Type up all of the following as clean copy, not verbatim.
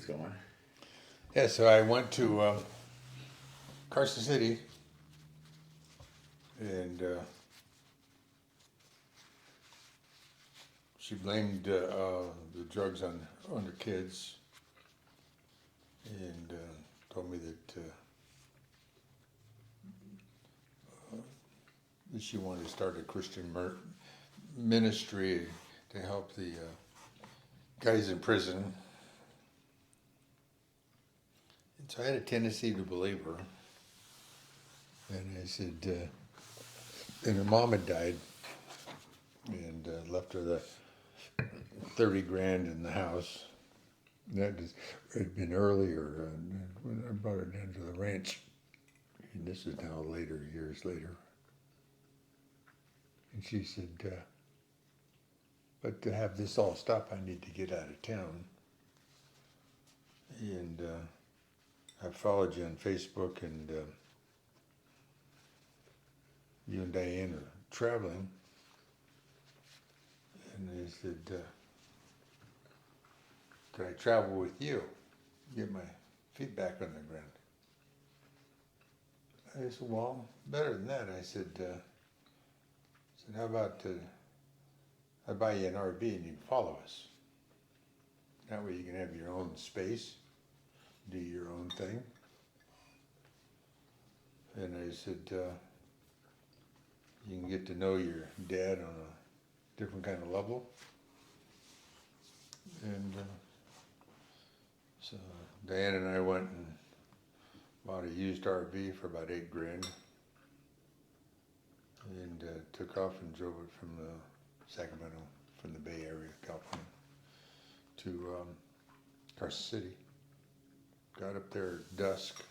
things going. Yeah, so I went to Carson City, and she blamed the drugs on her kids, and told me that she wanted to start a Christian ministry to help the guys in prison. And so I had a tendency to believe her. And I said, and her mom had died, and left her the 30 grand in the house. That had been earlier when I brought her down to the ranch. And this is now later, years later. And she said, but to have this all stop, I need to get out of town. And I followed you on Facebook, and you and Diane are traveling. And I said, could I travel with you? Get my feet back on the ground. I said, well, better than that. I said, how about I buy you an RV and you can follow us. That way you can have your own space, do your own thing. And I said, you can get to know your dad on a different kind of level. And so Diane and I went and bought a used RV for about $8 grand, and took off and drove it from Sacramento, from the Bay Area, California, to Carson City. Got up there at dusk.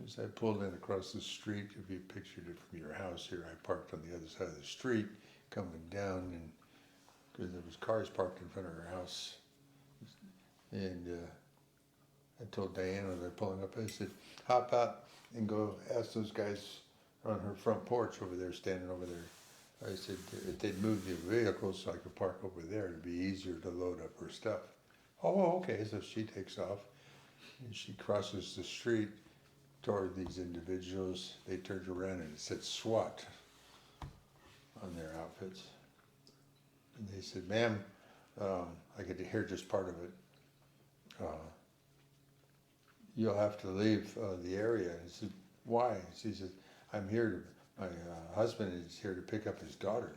As I pulled in across the street, if you pictured it from your house here, I parked on the other side of the street, coming down, and because there was cars parked in front of her house. And I told Diane when they're pulling up, I said, hop out and go ask those guys on her front porch over there, standing over there. I said, if they'd move the vehicles so I could park over there, it'd be easier to load up her stuff. Oh, okay, so she takes off, and she crosses the street toward these individuals. They turned around and it said SWAT on their outfits. And they said, ma'am, I could hear just part of it. You'll have to leave the area. I said, why? She said, my husband is here to pick up his daughter.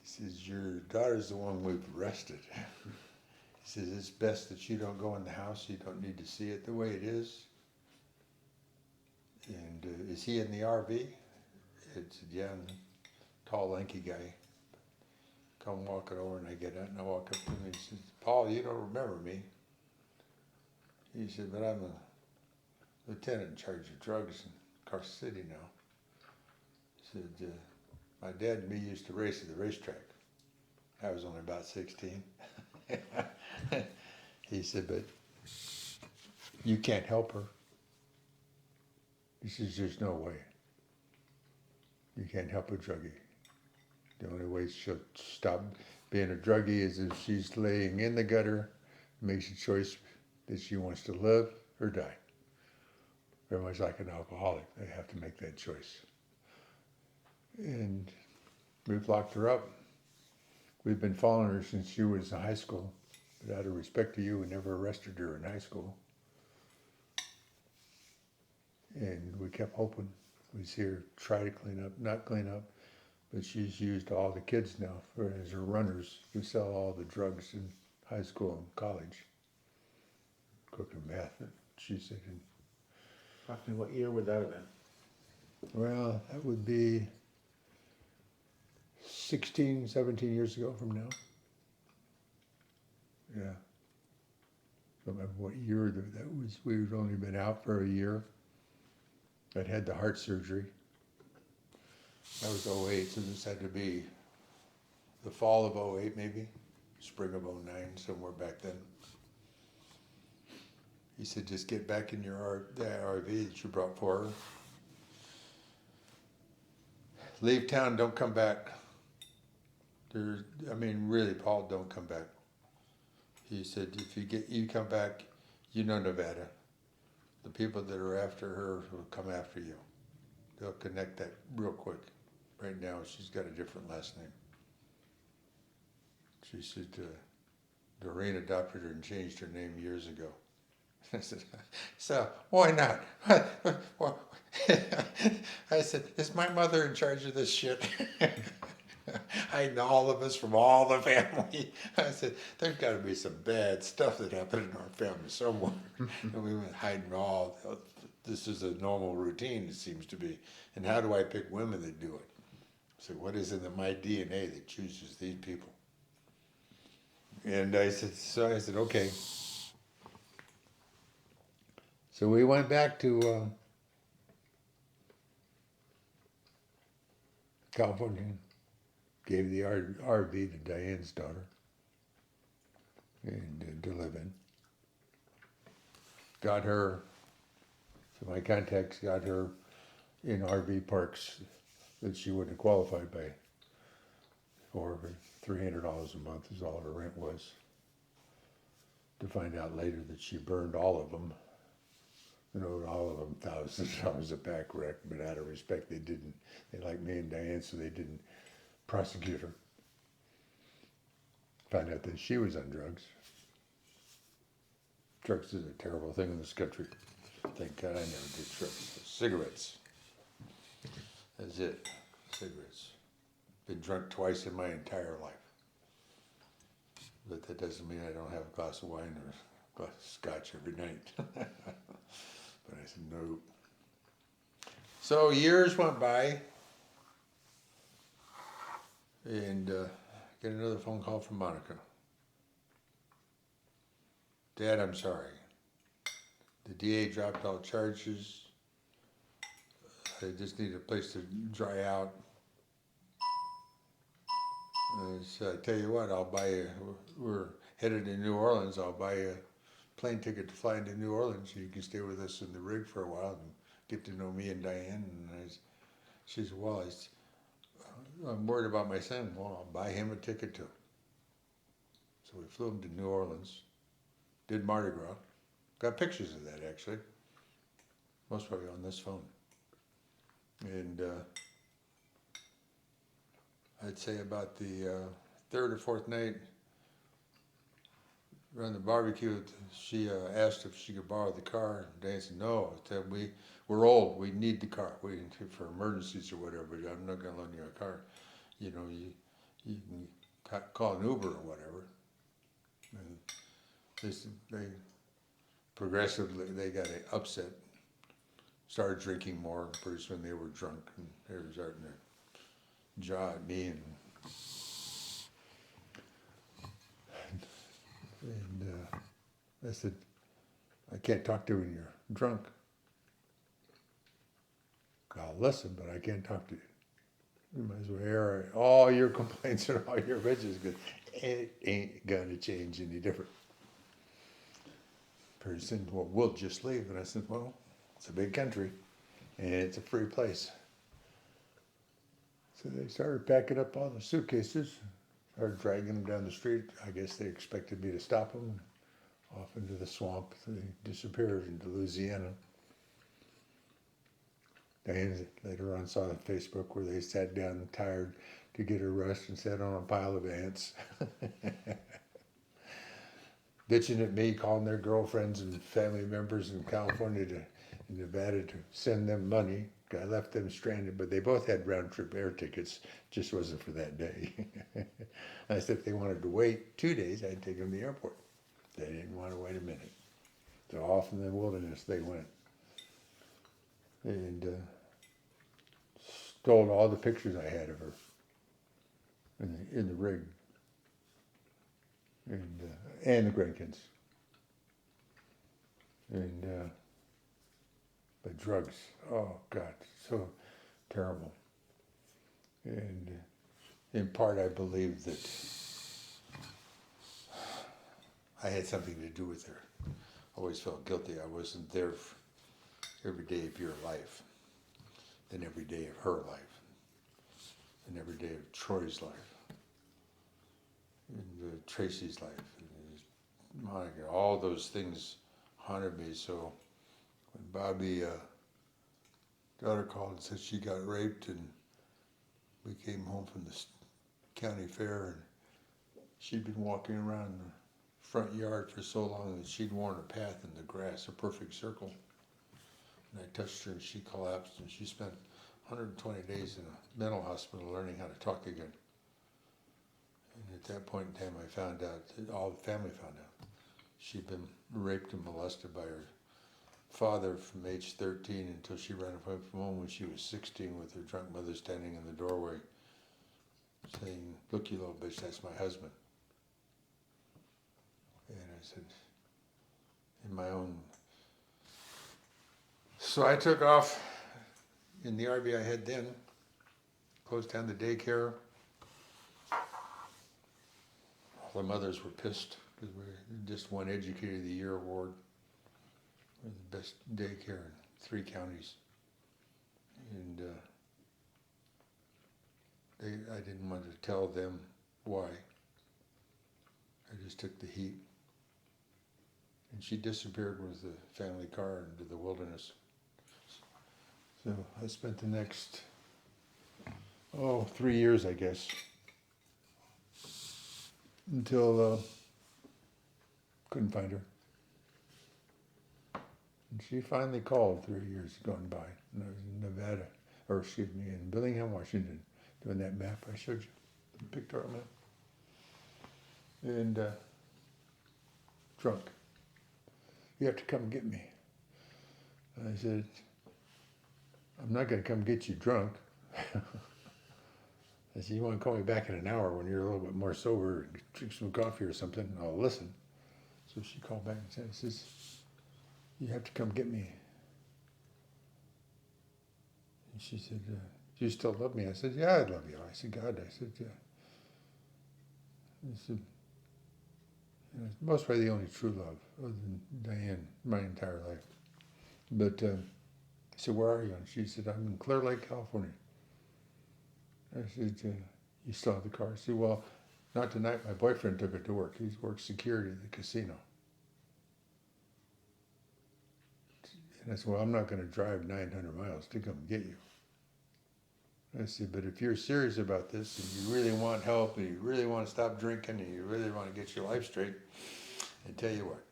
He says, your daughter's the one we've arrested. He says, it's best that you don't go in the house. You don't need to see it the way it is. And is he in the RV? I said, yeah, tall, lanky guy. Come walking over, and I get out and I walk up to him and he says, Paul, you don't remember me. He said, but I'm a lieutenant in charge of drugs in Carson City now. He said, my dad and me used to race at the racetrack. I was only about 16. He said, but you can't help her. He says, there's no way. You can't help a druggie. The only way she'll stop being a druggie is if she's laying in the gutter, makes a choice that she wants to live or die. Very much like an alcoholic, they have to make that choice. And we've locked her up. We've been following her since she was in high school. But out of respect to you, we never arrested her in high school. And we kept hoping we'd see her try to clean up, not clean up, but she's used all the kids now as her runners to sell all the drugs in high school and college. Cooking meth, she said. Approximately what year would that have been? Well, that would be 16, 17 years ago from now. Yeah. I don't remember what year that was. We'd only been out for a year. I'd had the heart surgery. That was 08, so this had to be the fall of 08 maybe, spring of 09, somewhere back then. He said, just get back in your RV that you brought for her. Leave town, don't come back. Really, Paul, don't come back. he said, if you come back, you know Nevada, the people that are after her will come after you. They'll connect that real quick. Right now, she's got a different last name. She said, Doreen adopted her and changed her name years ago. I said, so why not? I said, is my mother in charge of this shit? Hiding all of us from all the family. I said, there's got to be some bad stuff that happened in our family somewhere. And we went hiding all. This is a normal routine, it seems to be. And how do I pick women that do it? So what is in my DNA that chooses these people? And I said, okay. So we went back to California, gave the RV to Diane's daughter and to live in. Got her, so my contacts got her in RV parks that she wouldn't have qualified by for $300 a month is all her rent was. To find out later that she burned all of them. And owed all of them $1,000 a back wreck, but out of respect they didn't. They liked me and Diane, so they didn't prosecute her. Found out that she was on drugs. Drugs is a terrible thing in this country. Thank God I never did drugs. Cigarettes. That's it. Cigarettes. Been drunk twice in my entire life. But that doesn't mean I don't have a glass of wine or a glass of scotch every night. But I said, no. So years went by, and get another phone call from Monica. Dad, I'm sorry. The DA dropped all charges. I just need a place to dry out. So I tell you what, I'll buy you, we're headed to New Orleans, I'll buy you a plane ticket to fly into New Orleans. You can stay with us in the rig for a while and get to know me and Diane. And she said, well, I'm worried about my son. Well, I'll buy him a ticket too. So we flew him to New Orleans, did Mardi Gras. Got pictures of that, actually. Most probably on this phone. And I'd say about the third or fourth night, around the barbecue, she asked if she could borrow the car. Dan said, no. I said, we're old. We need the car. We need it for emergencies or whatever, but I'm not going to loan you a car. You know, you can call an Uber or whatever. And they progressively, they got upset, started drinking more. Pretty soon they were drunk, and they were starting to jaw at me. And I said, I can't talk to you when you're drunk. I'll listen, but I can't talk to you. You might as well air all your complaints and all your bitches, because it ain't going to change any different. Pretty soon, well, we'll just leave. And I said, well, it's a big country, and it's a free place. So they started packing up all the suitcases, started dragging them down the street. I guess they expected me to stop them. Off into the swamp. They disappeared into Louisiana. Diane later on saw on Facebook where they sat down tired to get her rest and sat on a pile of ants. Bitching at me, calling their girlfriends and family members in California in Nevada to send them money. I left them stranded, but they both had round-trip air tickets. Just wasn't for that day. I said if they wanted to wait 2 days, I'd take them to the airport. They didn't want to wait a minute. So off in the wilderness they went. And stole all the pictures I had of her in the rig. And the grandkids. And but drugs, oh God, so terrible. And in part I believe that I had something to do with her. I always felt guilty. I wasn't there for every day of your life, and every day of her life, and every day of Troy's life, and Tracy's life, and Monica, all those things haunted me. So when Bobby, daughter called and said she got raped, and we came home from the county fair, and she'd been walking around the front yard for so long that she'd worn a path in the grass, a perfect circle. And I touched her and she collapsed, and she spent 120 days in a mental hospital learning how to talk again. And at that point in time I found out, all the family found out, she'd been raped and molested by her father from age 13 until she ran away from home when she was 16 with her drunk mother standing in the doorway saying, "Look, you little bitch, that's my husband." And I said, in my own... So I took off in the RV I had then, closed down the daycare. All the mothers were pissed because we just won Educator of the Year award. We're the best daycare in 3 counties. And I didn't want to tell them why. I just took the heat. And she disappeared with the family car into the wilderness. So I spent the next, 3 years, I guess, until couldn't find her. And she finally called 3 years gone by. And I was in Nevada, or excuse me, in Bellingham, Washington, doing that map I showed you, the pictorial map. And drunk. "You have to come get me." And I said, "I'm not going to come get you drunk." I said, "You want to call me back in an hour when you're a little bit more sober, and drink some coffee or something, and I'll listen." So she called back and says, "You have to come get me." And she said, "Do you still love me?" I said, "Yeah, I love you." I said, "God," I said, "Yeah." I said, most probably the only true love, other than Diane, my entire life. But I said, "Where are you?" And she said, "I'm in Clear Lake, California." I said, "You still have the car?" I said, "Well, not tonight. My boyfriend took it to work. He works security at the casino." And I said, "Well, I'm not going to drive 900 miles to come get you." I said, "But if you're serious about this and you really want help and you really want to stop drinking and you really want to get your life straight, I tell you what."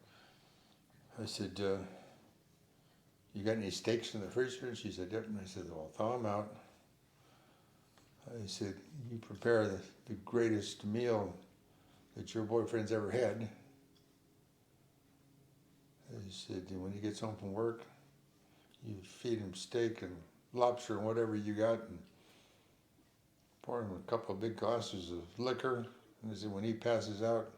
I said, "You got any steaks in the freezer?" And she said, "Yep." And I said, "Well, thaw them out." I said, "You prepare the greatest meal that your boyfriend's ever had." I said, "When he gets home from work, you feed him steak and lobster and whatever you got, and pour him a couple of big glasses of liquor." And I said, "When he passes out,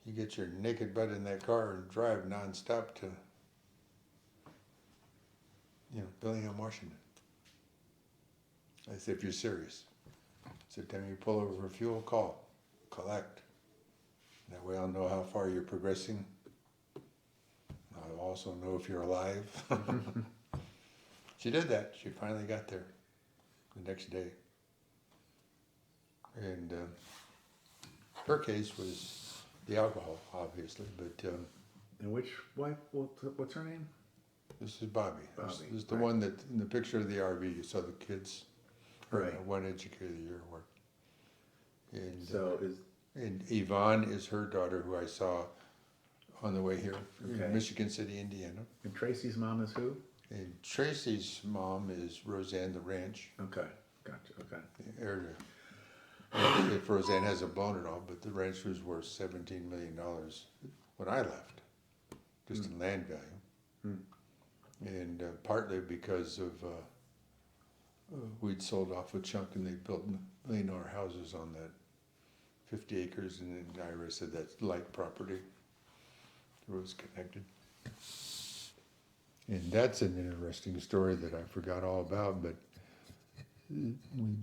you get your naked butt in that car and drive nonstop to, Bellingham, Washington." I said, "If you're serious." I said, "Time you pull over for fuel, collect. That way I'll know how far you're progressing. I'll also know if you're alive." She did that. She finally got there the next day. And her case was the alcohol, obviously, but And which wife? What's her name? this is Bobby. Bobby, This is the right. one that in the picture of the RV you saw the kids. Right. One Educator of the Year award. And So and Yvonne is her daughter, who I saw on the way here Okay. in Michigan City, Indiana. and Tracy's mom is who? And Tracy's mom is Roseanne the Ranch. Okay, gotcha. Okay. Heir if Roseanne has a bone at all, but the ranch was worth $17 million when I left, just in land value. And partly because of we'd sold off a chunk and they built $1 million houses on that 50 acres, and then Ira said that's light property. The road's connected. And that's an interesting story that I forgot all about, but when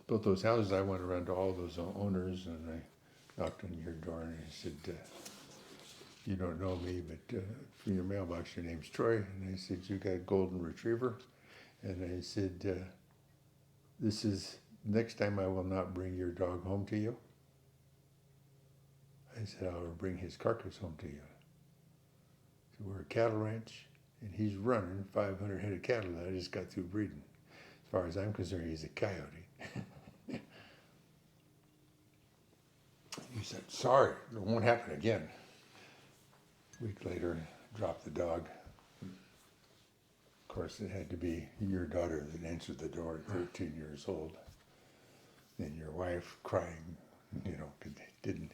built those houses, I went around to all those owners and I knocked on your door and I said, "You don't know me, but for your mailbox, your name's Troy." And I said, "You got a golden retriever?" And I said, "This is next time I will not bring your dog home to you." I said, I'll bring his carcass home to you. So we're a cattle ranch, and he's running 500 head of cattle that I just got through breeding. As far as I'm concerned, he's a coyote. He said, sorry, it won't happen again. A week later, dropped the dog. Of course, it had to be your daughter that answered the door at 13 years old. And your wife crying, you know,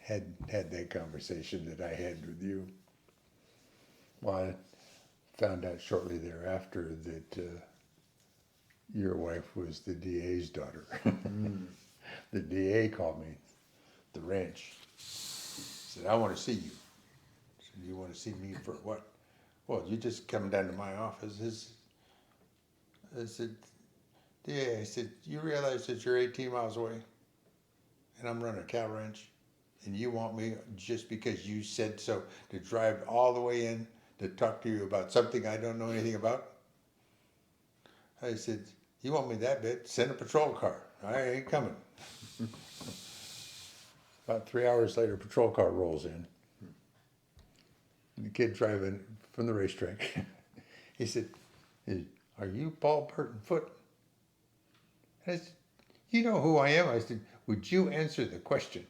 hadn't had that conversation that I had with you. Well, I found out shortly thereafter that your wife was the DA's daughter. The DA called me, the ranch. Said, I want to see you. I said, you want to see me for what? Well, you just come down to my office. I said, DA, I said, you realize that you're 18 miles away and I'm running a cattle ranch and you want me just because you said so to drive all the way in to talk to you about something I don't know anything about? I said, you want me that bad? Send a patrol car. I ain't coming. About 3 hours later, a patrol car rolls in. And the kid driving from the racetrack. He said, are you Paul Burton Foote? I said, you know who I am? I said, would you answer the question?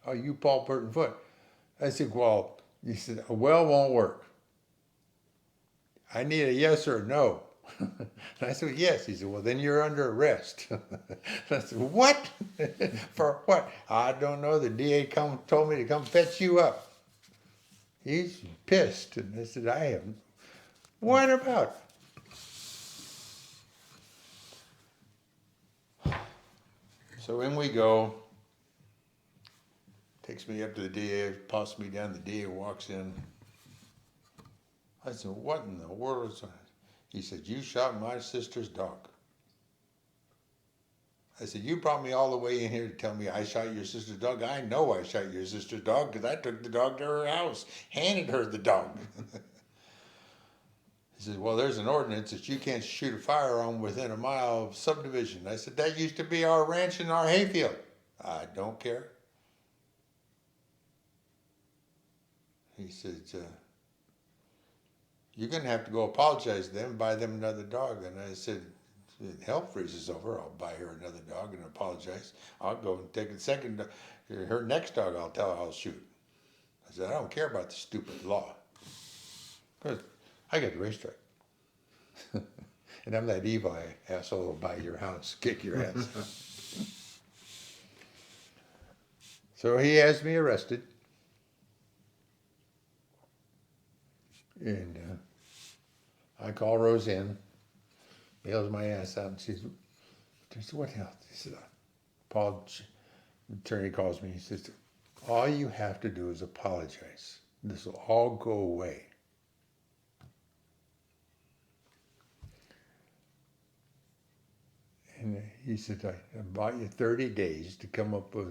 Are you Paul Burton Foote? I said, well, he said, a well won't work. I need a yes or a no. And I said, yes. He said, well, then you're under arrest. I said, what? For what? I don't know. The DA told me to come fetch you up. He's pissed. And I said, I am. What about? So in we go. Takes me up to the DA, passes me down. The DA walks in. I said, what in the world is that? He said, you shot my sister's dog. I said, you brought me all the way in here to tell me I shot your sister's dog? I know I shot your sister's dog because I took the dog to her house, handed her the dog. He said, well, there's an ordinance that you can't shoot a firearm within a mile of subdivision. I said, that used to be our ranch and our hayfield. I don't care. He said, you're going to have to go apologize to them and buy them another dog. And I said, hell freezes over. I'll buy her another dog and apologize. I'll go and take a second. Her next dog, I'll tell her I'll shoot. I said, I don't care about the stupid law. Because I got the racetrack. And I'm that evil asshole who'll buy your house, kick your ass. So he has me arrested. And I call Rose in, bails my ass out, and she said, what the hell? He said, Paul, the attorney calls me, he says, all you have to do is apologize. This will all go away. And he said, I bought you 30 days to come up with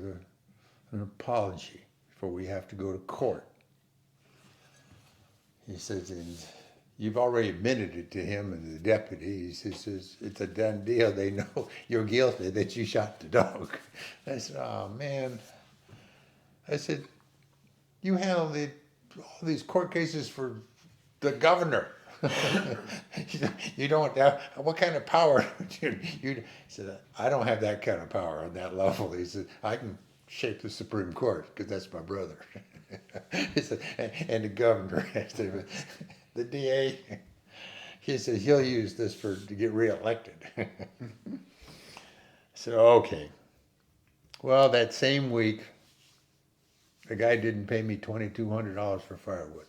an apology before we have to go to court. He says, and you've already admitted it to him and the deputy. He says, it's a done deal. They know you're guilty, that you shot the dog. I said, oh, man. I said, you handle all these court cases for the governor. You don't have, what kind of power? He said, I don't have that kind of power on that level. He said, I can shape the Supreme Court because that's my brother. He said, and the governor has to, the DA, he says he'll use this to get reelected. So, okay. Well, that same week, the guy didn't pay me $2,200 for firewood.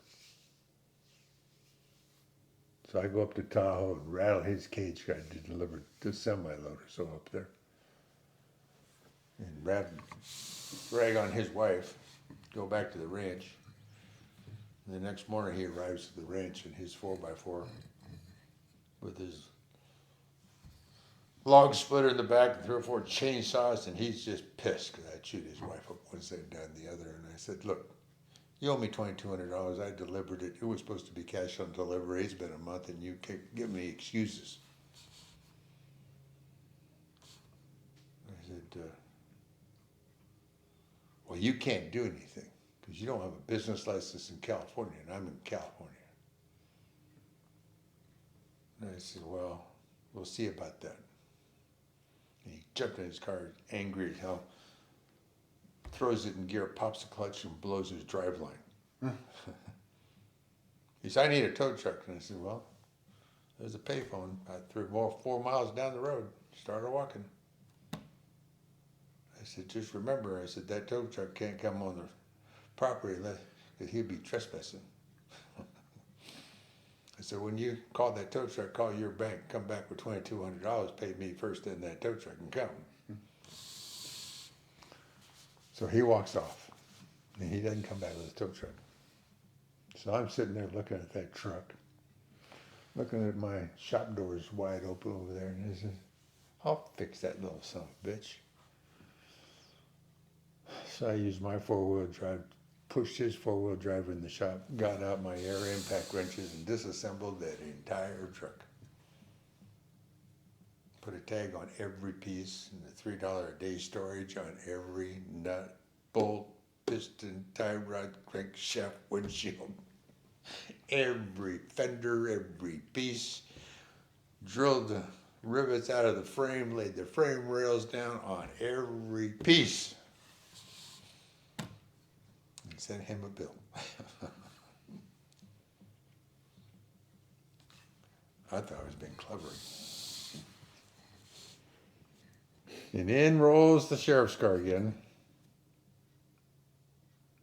So I go up to Tahoe and rattle his cage guy to deliver the semi-load or so up there. And drag on his wife, go back to the ranch. And the next morning he arrives at the ranch in his 4x4 with his log splitter in the back and 3 or 4 chainsaws, and he's just pissed because I'd shoot his wife up one side and down the other. And I said, look, you owe me $2,200. I delivered it. It was supposed to be cash on delivery. It's been a month, and you give me excuses. I said, well, well, you can't do anything because you don't have a business license in California, and I'm in California. And I said, well, we'll see about that. And he jumped in his car, angry as hell, throws it in gear, pops the clutch, and blows his driveline. He said, I need a tow truck. And I said, well, there's a payphone. I threw 4 miles down the road, started walking. I said, just remember, I said, that tow truck can't come on the property unless he'd be trespassing. I said, when you call that tow truck, call your bank, come back with $2,200, pay me first, then that tow truck can come. So he walks off, and he doesn't come back with a tow truck. So I'm sitting there looking at that truck, looking at my shop doors wide open over there, and I said, I'll fix that little son of a bitch. So I used my 4-wheel drive, pushed his 4-wheel drive in the shop, got out my air impact wrenches and disassembled that entire truck. Put a tag on every piece and a $3 a day storage on every nut, bolt, piston, tie rod, crankshaft, windshield. Every fender, every piece. Drilled the rivets out of the frame, laid the frame rails down on every piece. And sent him a bill. I thought I was being clever. And in rolls the sheriff's car again.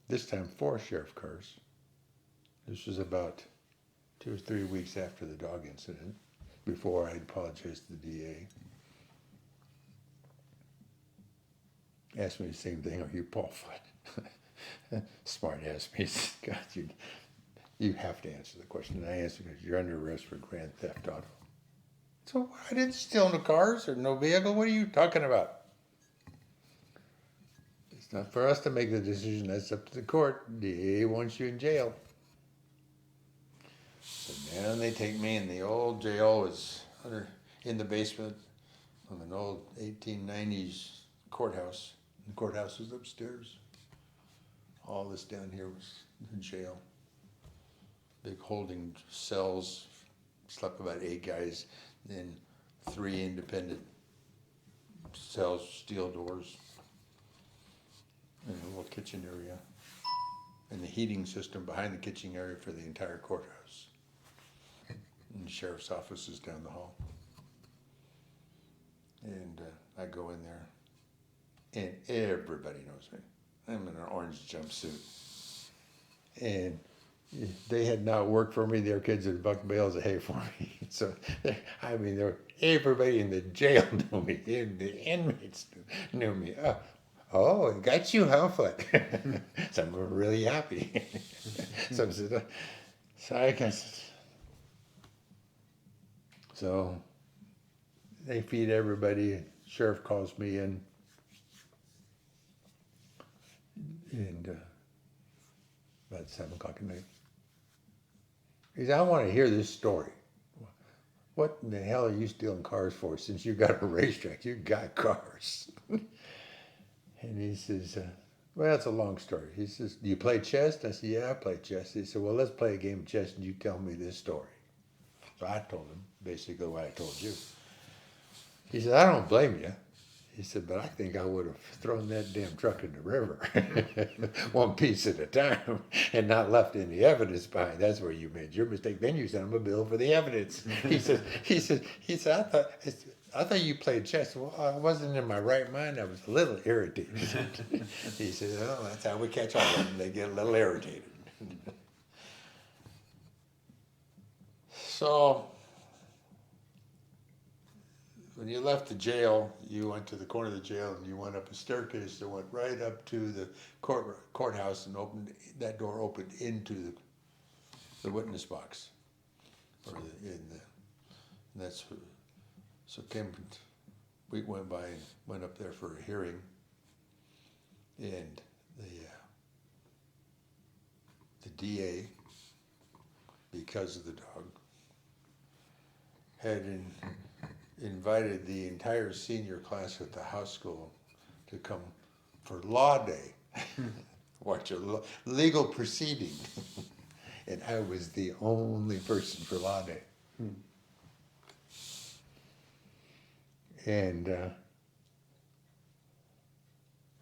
This time 4 sheriff cars. This was about 2 or 3 weeks after the dog incident, before I apologized to the DA. Asked me the same thing, are you Paul Foote? Smart ass me. God, you have to answer the question. And I answered because you're under arrest for grand theft auto. So I didn't steal no cars or no vehicle. What are you talking about? It's not for us to make the decision. That's up to the court. DA wants you in jail. So now they take me, and the old jail was in the basement of an old 1890s courthouse. The courthouse was upstairs. All this down here was the jail. Big holding cells. Slept about 8 guys. Then 3 independent cells, steel doors. And a little kitchen area. And the heating system behind the kitchen area for the entire courthouse. And the sheriff's office is down the hall. And I go in there, and everybody knows me. I'm in an orange jumpsuit. And they had not worked for me. Their kids had bucked bales of hay for me. So, everybody in the jail knew me. The inmates knew me. Oh, it got you, huh, Foote? Some were really happy. So I guess. So they feed everybody. Sheriff calls me in. And about 7 o'clock at night. He said, I want to hear this story. What in the hell are you stealing cars for? Since you got a racetrack, you got cars. And he says, well, it's a long story. He says, do you play chess? I said, yeah, I play chess. He said, well, let's play a game of chess and you tell me this story. So I told him basically what I told you. He said, I don't blame you. He said, but I think I would have thrown that damn truck in the river, 1 piece at a time, and not left any evidence behind. That's where you made your mistake. Then you sent him a bill for the evidence. He said, I thought you played chess. Well, I wasn't in my right mind. I was a little irritated. He said, oh, that's how we catch all of them. They get a little irritated. So when you left the jail, you went to the corner of the jail and you went up a staircase that went right up to the courthouse, and that door opened into the witness box. So week went by and went up there for a hearing, and the DA, because of the dog, had invited the entire senior class at the house school to come for law day Watch a legal proceeding. And I was the only person for law day. And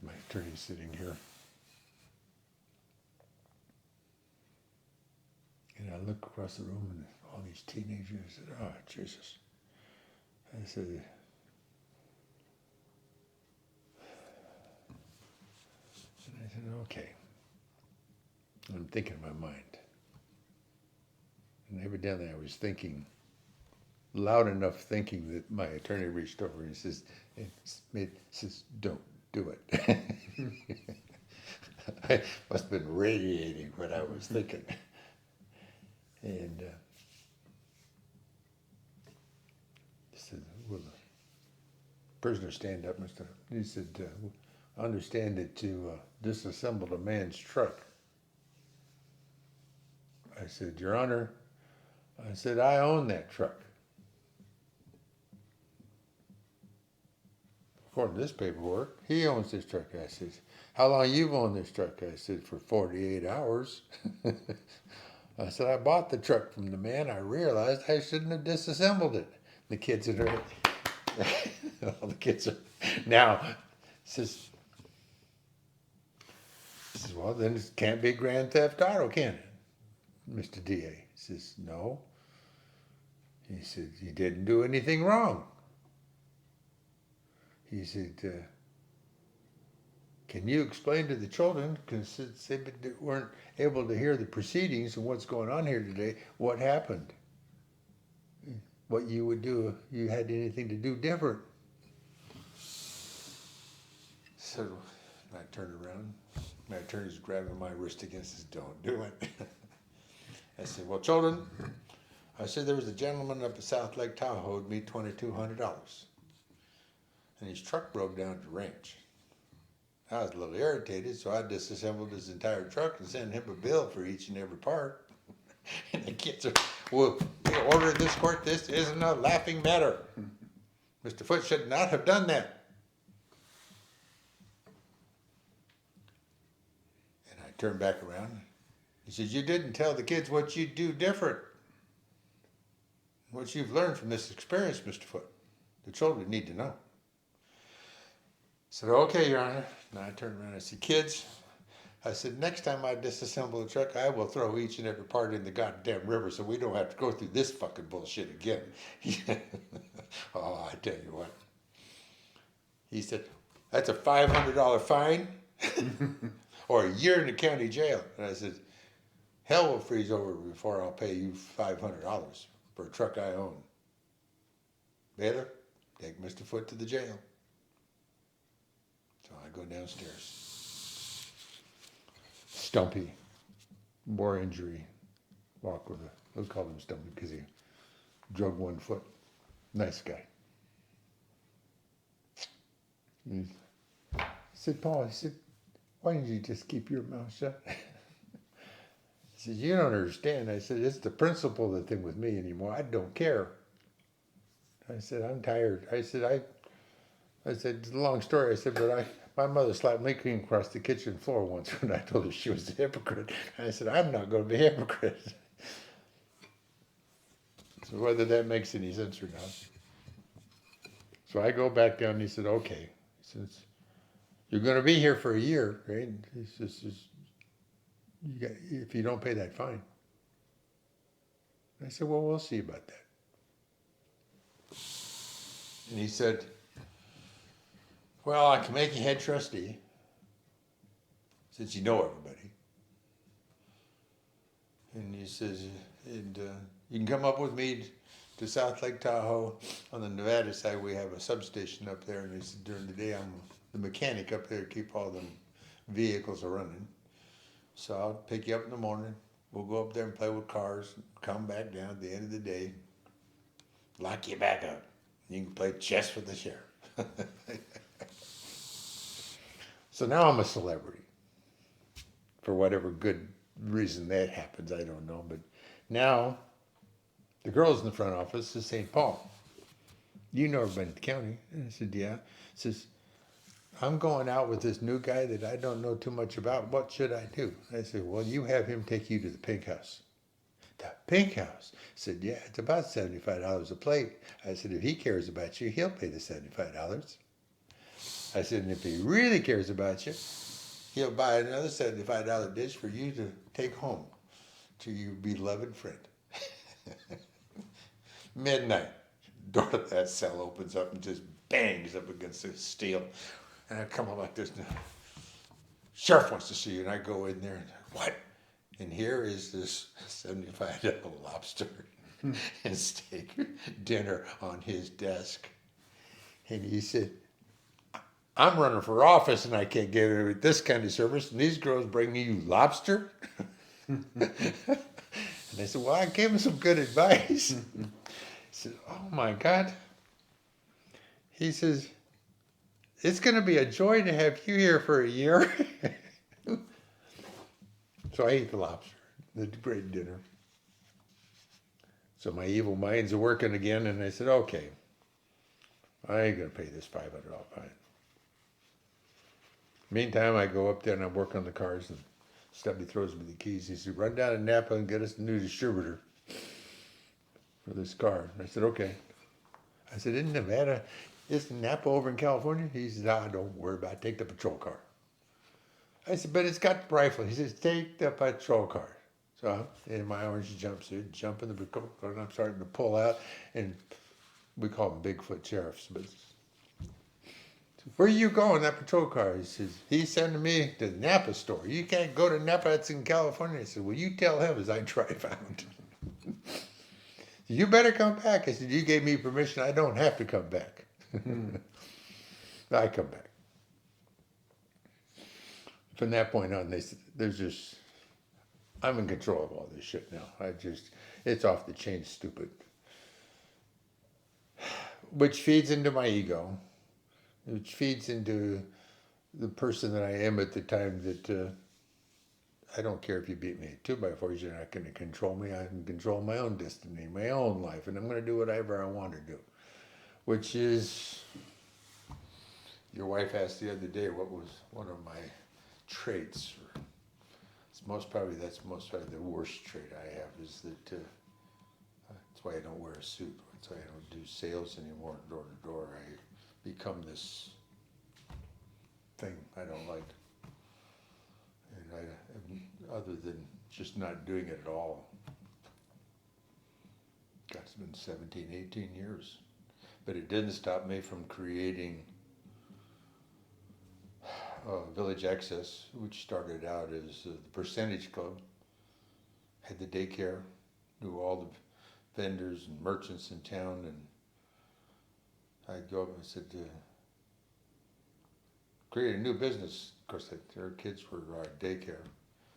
my attorney's sitting here. And I look across the room and all these teenagers. I said, oh, Jesus. I said, okay. I'm thinking in my mind. And evidently I was thinking, loud enough thinking that my attorney reached over and says, don't do it. I must have been radiating what I was thinking. And he said, will the prisoner stand up, Mr. He said, I understand that you disassembled a man's truck. I said, Your Honor, I said, I own that truck. According to this paperwork, he owns this truck. I said, how long you've owned this truck? I said, for 48 hours. I said, I bought the truck from the man. I realized I shouldn't have disassembled it. The kids are, all the kids are, now, says, well, then it can't be grand theft auto, can it? Mr. DA says, no. He said, you didn't do anything wrong. He said, can you explain to the children, because they weren't able to hear the proceedings and what's going on here today, what happened? What you would do if you had anything to do different? So I turned around. My attorney's grabbing my wrist again and says, don't do it. I said, well, children, I said there was a gentleman up at South Lake Tahoe who owed me $2,200. And his truck broke down at the ranch. I was a little irritated, so I disassembled his entire truck and sent him a bill for each and every part. And the kids are, well, the order of this court, this isn't a laughing matter. Mr. Foote should not have done that. And I turned back around. He says, you didn't tell the kids what you'd do different. What you've learned from this experience, Mr. Foote. The children need to know. I said, okay, Your Honor. And I turned around and I said, kids, I said, next time I disassemble a truck, I will throw each and every part in the goddamn river so we don't have to go through this fucking bullshit again. Oh, I tell you what. He said, that's a $500 fine or a year in the county jail. And I said, hell will freeze over before I'll pay you $500 for a truck I own. Baylor, take Mr. Foote to the jail. So I go downstairs. Stumpy, more injury. Walk with we'll call him Stumpy because he drug one foot. Nice guy. He said, Paul, he said, why didn't you just keep your mouth shut? He said, you don't understand. I said, it's the principle of the thing with me anymore. I don't care. I said, I'm tired. I said, it's a long story. I said, but my mother slapped me clean across the kitchen floor once when I told her she was a hypocrite. And I said, I'm not going to be a hypocrite. So whether that makes any sense or not. So I go back down and he said, okay. He says, you're going to be here for a year, right? He says, if you don't pay that fine. I said, well, we'll see about that. And he said, well, I can make you head trustee, since you know everybody. And he says, and you can come up with me to South Lake Tahoe. On the Nevada side, we have a substation up there, and he said, during the day, I'm the mechanic up there to keep all the vehicles running. So I'll pick you up in the morning. We'll go up there and play with cars, come back down at the end of the day, lock you back up. You can play chess with the sheriff. So now I'm a celebrity. For whatever good reason that happens, I don't know. But now, the girls in the front office is St. Paul. You know everybody in the county. And I said, yeah. Says, I'm going out with this new guy that I don't know too much about. What should I do? I said, well, you have him take you to the Pink House. The Pink House? I said, yeah, it's about $75 a plate. I said, if he cares about you, he'll pay the $75. I said, and if he really cares about you, he'll buy another $75 dish for you to take home to your beloved friend. Midnight, door of that cell opens up and just bangs up against the steel. And I come up like this. Sheriff wants to see you. And I go in there and, what? And here is this $75 lobster and steak dinner on his desk. And he said, I'm running for office and I can't get this kind of service. And these girls bring you lobster? And I said, well, I gave him some good advice. He said, oh my God. He says, it's going to be a joy to have you here for a year. So I ate the lobster, the great dinner. So my evil minds are working again, and I said, okay, I ain't going to pay this $500 fine. Meantime, I go up there and I work on the cars, and Stubby throws me the keys. He said, run down to Napa and get us a new distributor for this car. And I said, okay. I said, isn't Napa over in California? He said, don't worry about it. Take the patrol car. I said, but it's got the rifle. He says, take the patrol car. So I'm in my orange jumpsuit, jump in the patrol car, and I'm starting to pull out. And we call them Bigfoot sheriffs. But where are you going, that patrol car? He says, he's sending me to the Napa store. You can't go to Napa, it's in California. I said, well, you tell him as I drive out. You better come back. I said, you gave me permission. I don't have to come back. I come back. From that point on, I'm in control of all this shit now. It's off the chain stupid. Which feeds into my ego, which feeds into the person that I am at the time that I don't care if you beat me at 2x4s, you're not going to control me. I can control my own destiny, my own life, and I'm going to do whatever I want to do. Which is, your wife asked the other day what was one of my traits. That's most probably the worst trait I have, is that that's why I don't wear a suit. That's why I don't do sales anymore, door to door. I become this thing I don't like. And other than just not doing it at all, God, it's been 17, 18 years. But it didn't stop me from creating Village Access, which started out as the Percentage Club, had the daycare, knew all the vendors and merchants in town, and I'd go up and said, create a new business. Of course, their kids were daycare.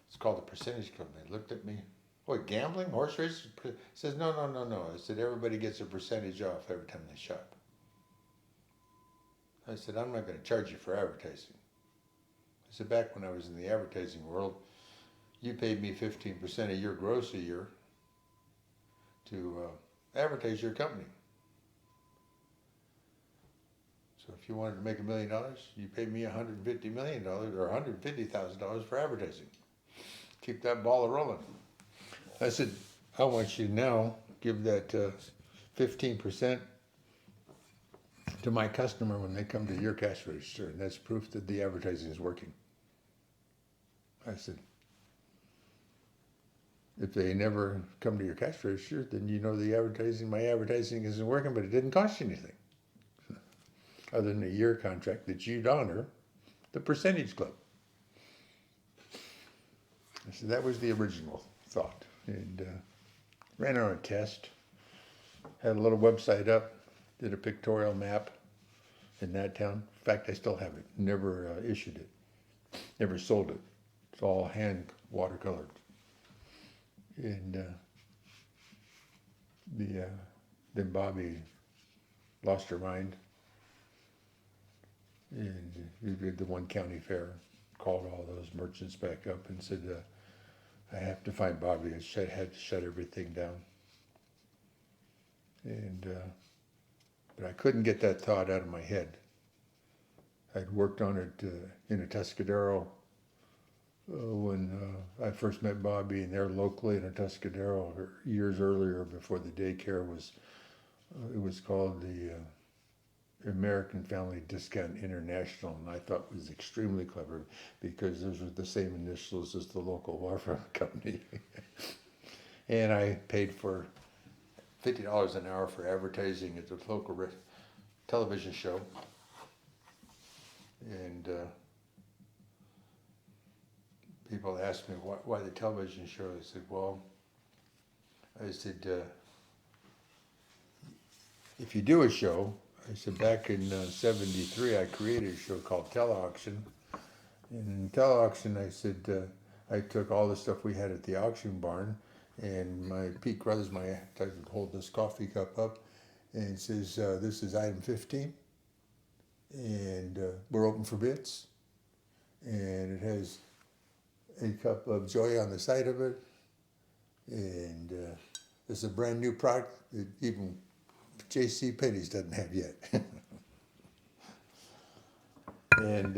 It's called the Percentage Club. They looked at me, what, gambling, horse races? I says, no. I said, everybody gets a percentage off every time they shop. I said, I'm not going to charge you for advertising. I said, back when I was in the advertising world, you paid me 15% of your gross a year to advertise your company. So if you wanted to make $1 million, you paid me $150 million or $150,000 for advertising. Keep that ball rolling. I said, I want you to now give that 15% to my customer when they come to your cash register, and that's proof that the advertising is working. I said, if they never come to your cash register, then you know my advertising isn't working, but it didn't cost you anything. Other than a year contract that you'd honor the Percentage Club. I said, that was the original thought. And ran on a test, had a little website up, did a pictorial map in that town. In fact, I still have it. Never issued it. Never sold it. It's all hand watercolored. And then Bobby lost her mind. And we did the one county fair, called all those merchants back up and said, I have to find Bobby. I had to shut everything down. And but I couldn't get that thought out of my head. I'd worked on it in a Tuscadero when I first met Bobby, and they're locally in a Tuscadero years earlier before the daycare was. It was called the American Family Discount International, and I thought it was extremely clever because those were the same initials as the local water company. And I paid for $50 an hour for advertising at the local television show. And people asked me why the television show. I said, well, if you do a show, I said, back in '73, I created a show called Teleauction. And in Teleauction, I said, I took all the stuff we had at the auction barn, and my Pete Brothers, I could hold this coffee cup up, and it says, this is item 15, and we're open for bids. And it has a cup of joy on the side of it, and this is a brand new product that even J.C. Penney's doesn't have yet. And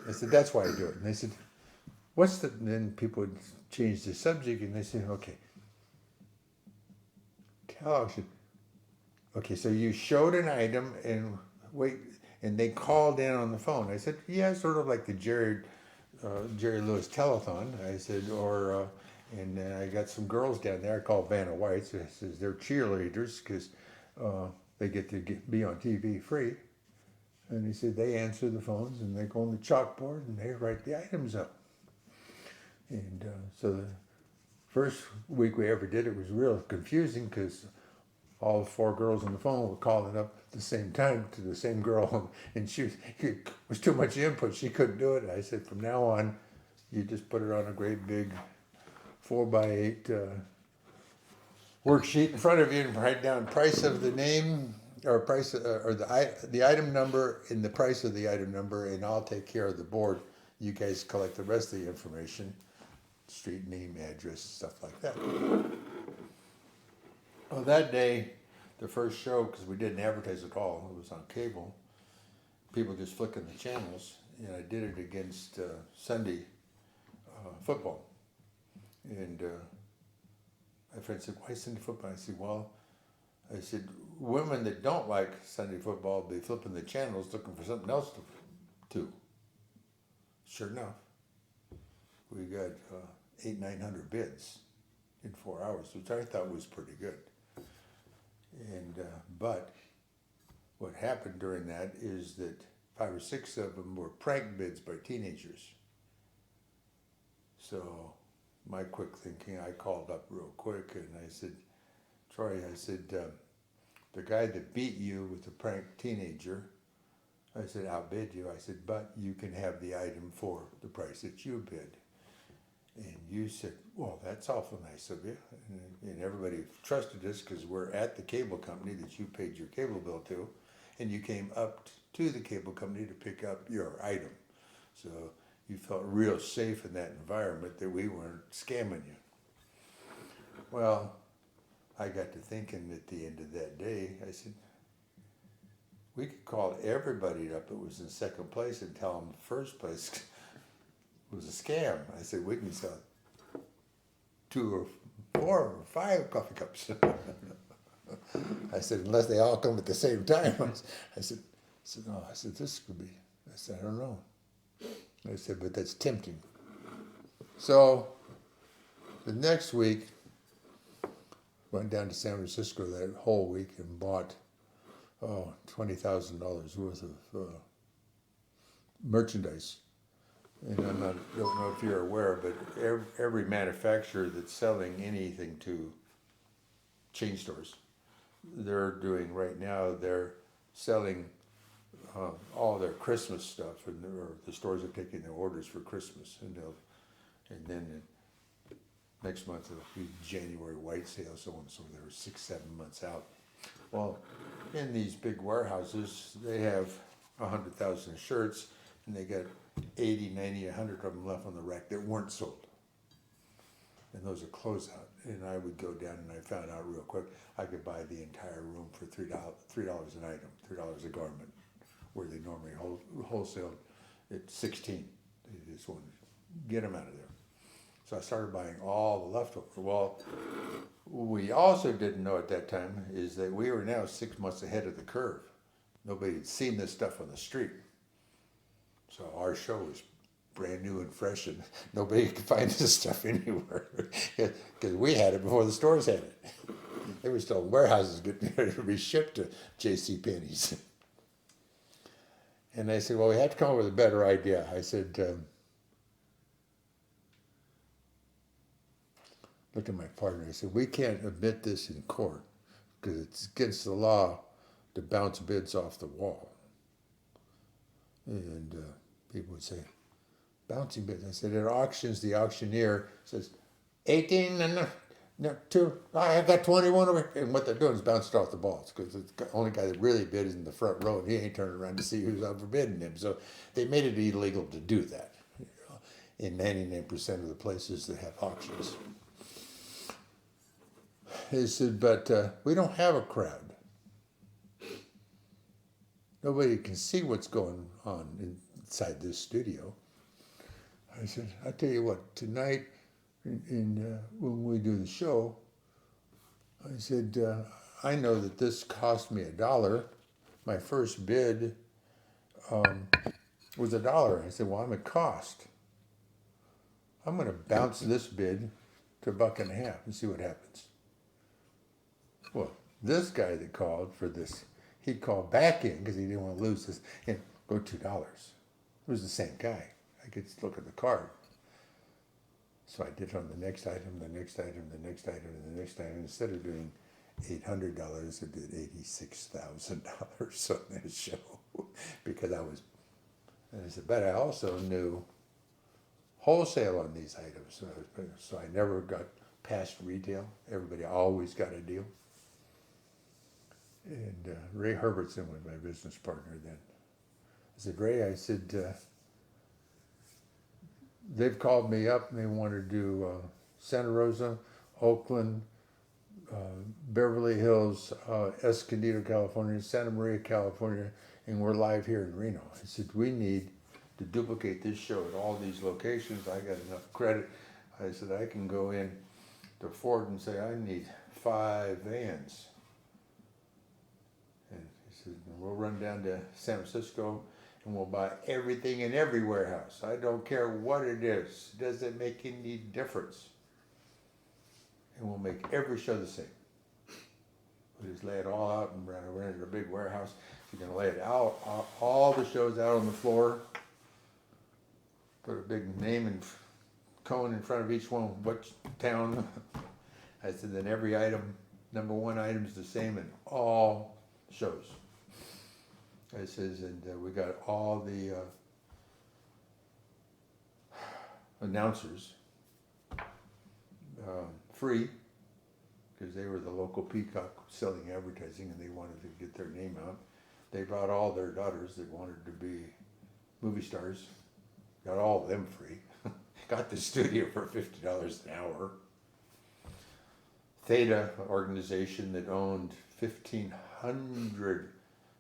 I said, that's why I do it. And they said, what's the, and then people would change the subject, and they said, okay, teleauction. Okay, so you showed an item and wait, and they called in on the phone. I said, yeah, sort of like the Jerry Lewis telethon. I said, and then I got some girls down there. I called Vanna White. So I says they're cheerleaders because they get to be on TV free. And he said they answer the phones and they go on the chalkboard and they write the items up. And so the first week we ever did it was real confusing because all the 4 girls on the phone were calling up at the same time to the same girl, and she was too much input. She couldn't do it. I said, from now on, you just put it on a great big 4x8 worksheet in front of you and write down price of the name or price or the item number and the price of the item number, and I'll take care of the board. You guys collect the rest of the information, street name, address, stuff like that. Well, that day, the first show, because we didn't advertise at all, it was on cable, people just flicking the channels, and I did it against Sunday football. And my friend said, why Sunday football? I said, well, women that don't like Sunday football be flipping the channels looking for something else to do. Sure enough, we got 800-900 bids in 4 hours, which I thought was pretty good. And but what happened during that is that 5 or 6 of them were prank bids by teenagers. So my quick thinking, I called up real quick and I said, Troy, I said, the guy that beat you with the prank teenager, I said, outbid you. I said, but you can have the item for the price that you bid. And you said, well, that's awful nice of you. And everybody trusted us because we're at the cable company that you paid your cable bill to. And you came up to the cable company to pick up your item. So you felt real safe in that environment that we weren't scamming you. Well, I got to thinking at the end of that day, I said, we could call everybody up that was in second place and tell them first place was a scam. I said, we can sell 2 or 4 or 5 coffee cups. I said, unless they all come at the same time. I said, no. I said, this could be. I said, I don't know. I said, but that's tempting. So the next week, went down to San Francisco that whole week and bought $20,000 worth of merchandise. And don't know if you're aware, but every manufacturer that's selling anything to chain stores, they're doing right now, they're selling all their Christmas stuff, and the stores are taking their orders for Christmas, and then next month it'll be January white sale, so on and so forth. They're 6-7 months out. Well, in these big warehouses, they have 100,000 shirts, and they got 80, 90, 100 of them left on the rack that weren't sold. And those are closeout. And I would go down and I found out real quick, I could buy the entire room for $3 an item, $3 a garment, where they normally wholesale at 16. They just want to get them out of there. So I started buying all the leftovers. Well, we also didn't know at that time is that we were now 6 months ahead of the curve. Nobody had seen this stuff on the street. So our show was brand new and fresh, and nobody could find this stuff anywhere because we had it before the stores had it. They were still in warehouses getting ready to be shipped to J.C. Penney's. And they said, well, we have to come up with a better idea. I said, looked at my partner. I said, we can't admit this in court because it's against the law to bounce bids off the wall. And people would say, bouncing bids. I said, at auctions, the auctioneer says, 18 and no, 2, I got 21 over here. And what they're doing is bouncing off the balls because the only guy that really bid is in the front row and he ain't turning around to see who's overbidding him. So they made it illegal to do that in 99% of the places that have auctions. He said, but we don't have a crowd. Nobody can see what's going on inside this studio. I said, I'll tell you what, tonight when we do the show, I said, I know that this cost me $1. My first bid was $1. I said, well, I'm at cost. I'm going to bounce this bid to $1.50 and see what happens. Well, this guy that called for this, he called back in because he didn't want to lose this, and go $2. It was the same guy. I could look at the card. So I did on the next item, the next item, the next item, and the next item. Instead of doing $800, I did $86,000 on that show because I was, and I said, but I also knew wholesale on these items. So I never got past retail. Everybody always got a deal. And Ray Herbertson was my business partner then. I said, Ray, I said, they've called me up and they want to do Santa Rosa, Oakland, Beverly Hills, Escondido, California, Santa Maria, California, and we're live here in Reno. I said, we need to duplicate this show at all these locations. I got enough credit. I said, I can go in to Ford and say, I need 5 vans. And he said, we'll run down to San Francisco and we'll buy everything in every warehouse. I don't care what it is. Does it make any difference? And we'll make every show the same. We just lay it all out and rented a big warehouse. You can lay it out, all the shows out on the floor. Put a big name and cone in front of each one, which town. I said, then every item, number 1 item is the same in all shows. I says, and we got all the announcers free because they were the local peacock selling advertising and they wanted to get their name out. They brought all their daughters that wanted to be movie stars, got all of them free. Got the studio for $50 an hour. Theta organization that owned 1,500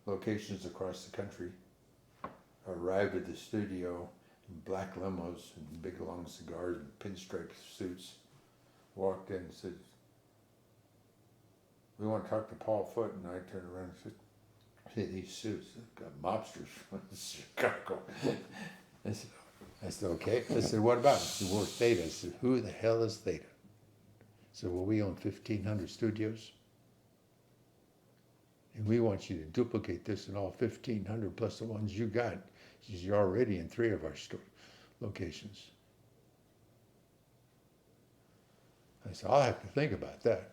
locations across the country arrived at the studio in black limos and big long cigars and pinstripe suits, walked in and said, we want to talk to Paul Foote. And I turned around and said, hey, these suits, they've got mobsters from Chicago. I said, okay. I said, what about it? He said, well, Theta. I said, who the hell is Theta? I said, well, we own 1,500 studios. And we want you to duplicate this in all 1,500 plus the ones you got. Because you're already in 3 of our locations. I said, I'll have to think about that.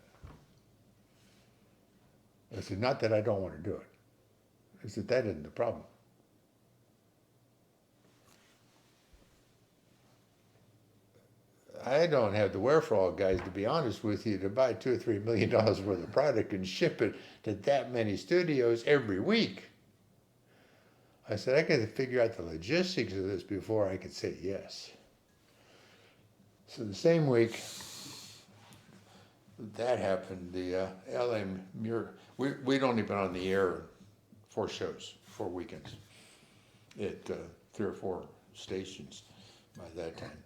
I said, not that I don't want to do it. I said, that isn't the problem. I don't have the wherewithal, guys, to be honest with you, to buy $2 or $3 million worth of product and ship it to that many studios every week. I said, I got to figure out the logistics of this before I could say yes. So the same week that happened, the LA Mirror, we'd only been on the air 4 shows, 4 weekends. at 3 or 4 stations by that time.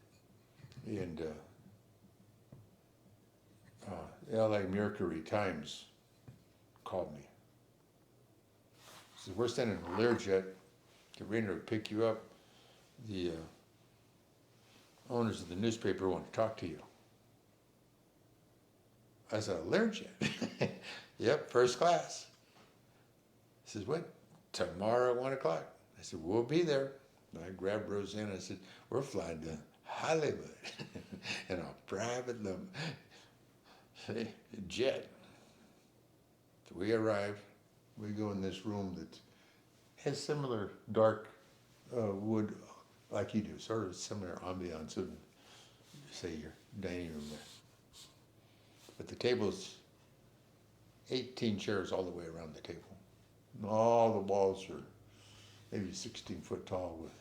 And LA Mercury Times called me. Said, we're sending a Learjet to Reno to pick you up. The owners of the newspaper want to talk to you. I said, a Learjet? Yep, first class. He says, what? Tomorrow at 1 o'clock. I said, we'll be there. And I grabbed Roseanne. I said, we're flying to Hollywood in a private jet. So we arrive. We go in this room that has similar dark wood like you do, sort of similar ambiance of, say, your dining room there. But the table's 18 chairs all the way around the table. And all the walls are maybe 16 foot tall with,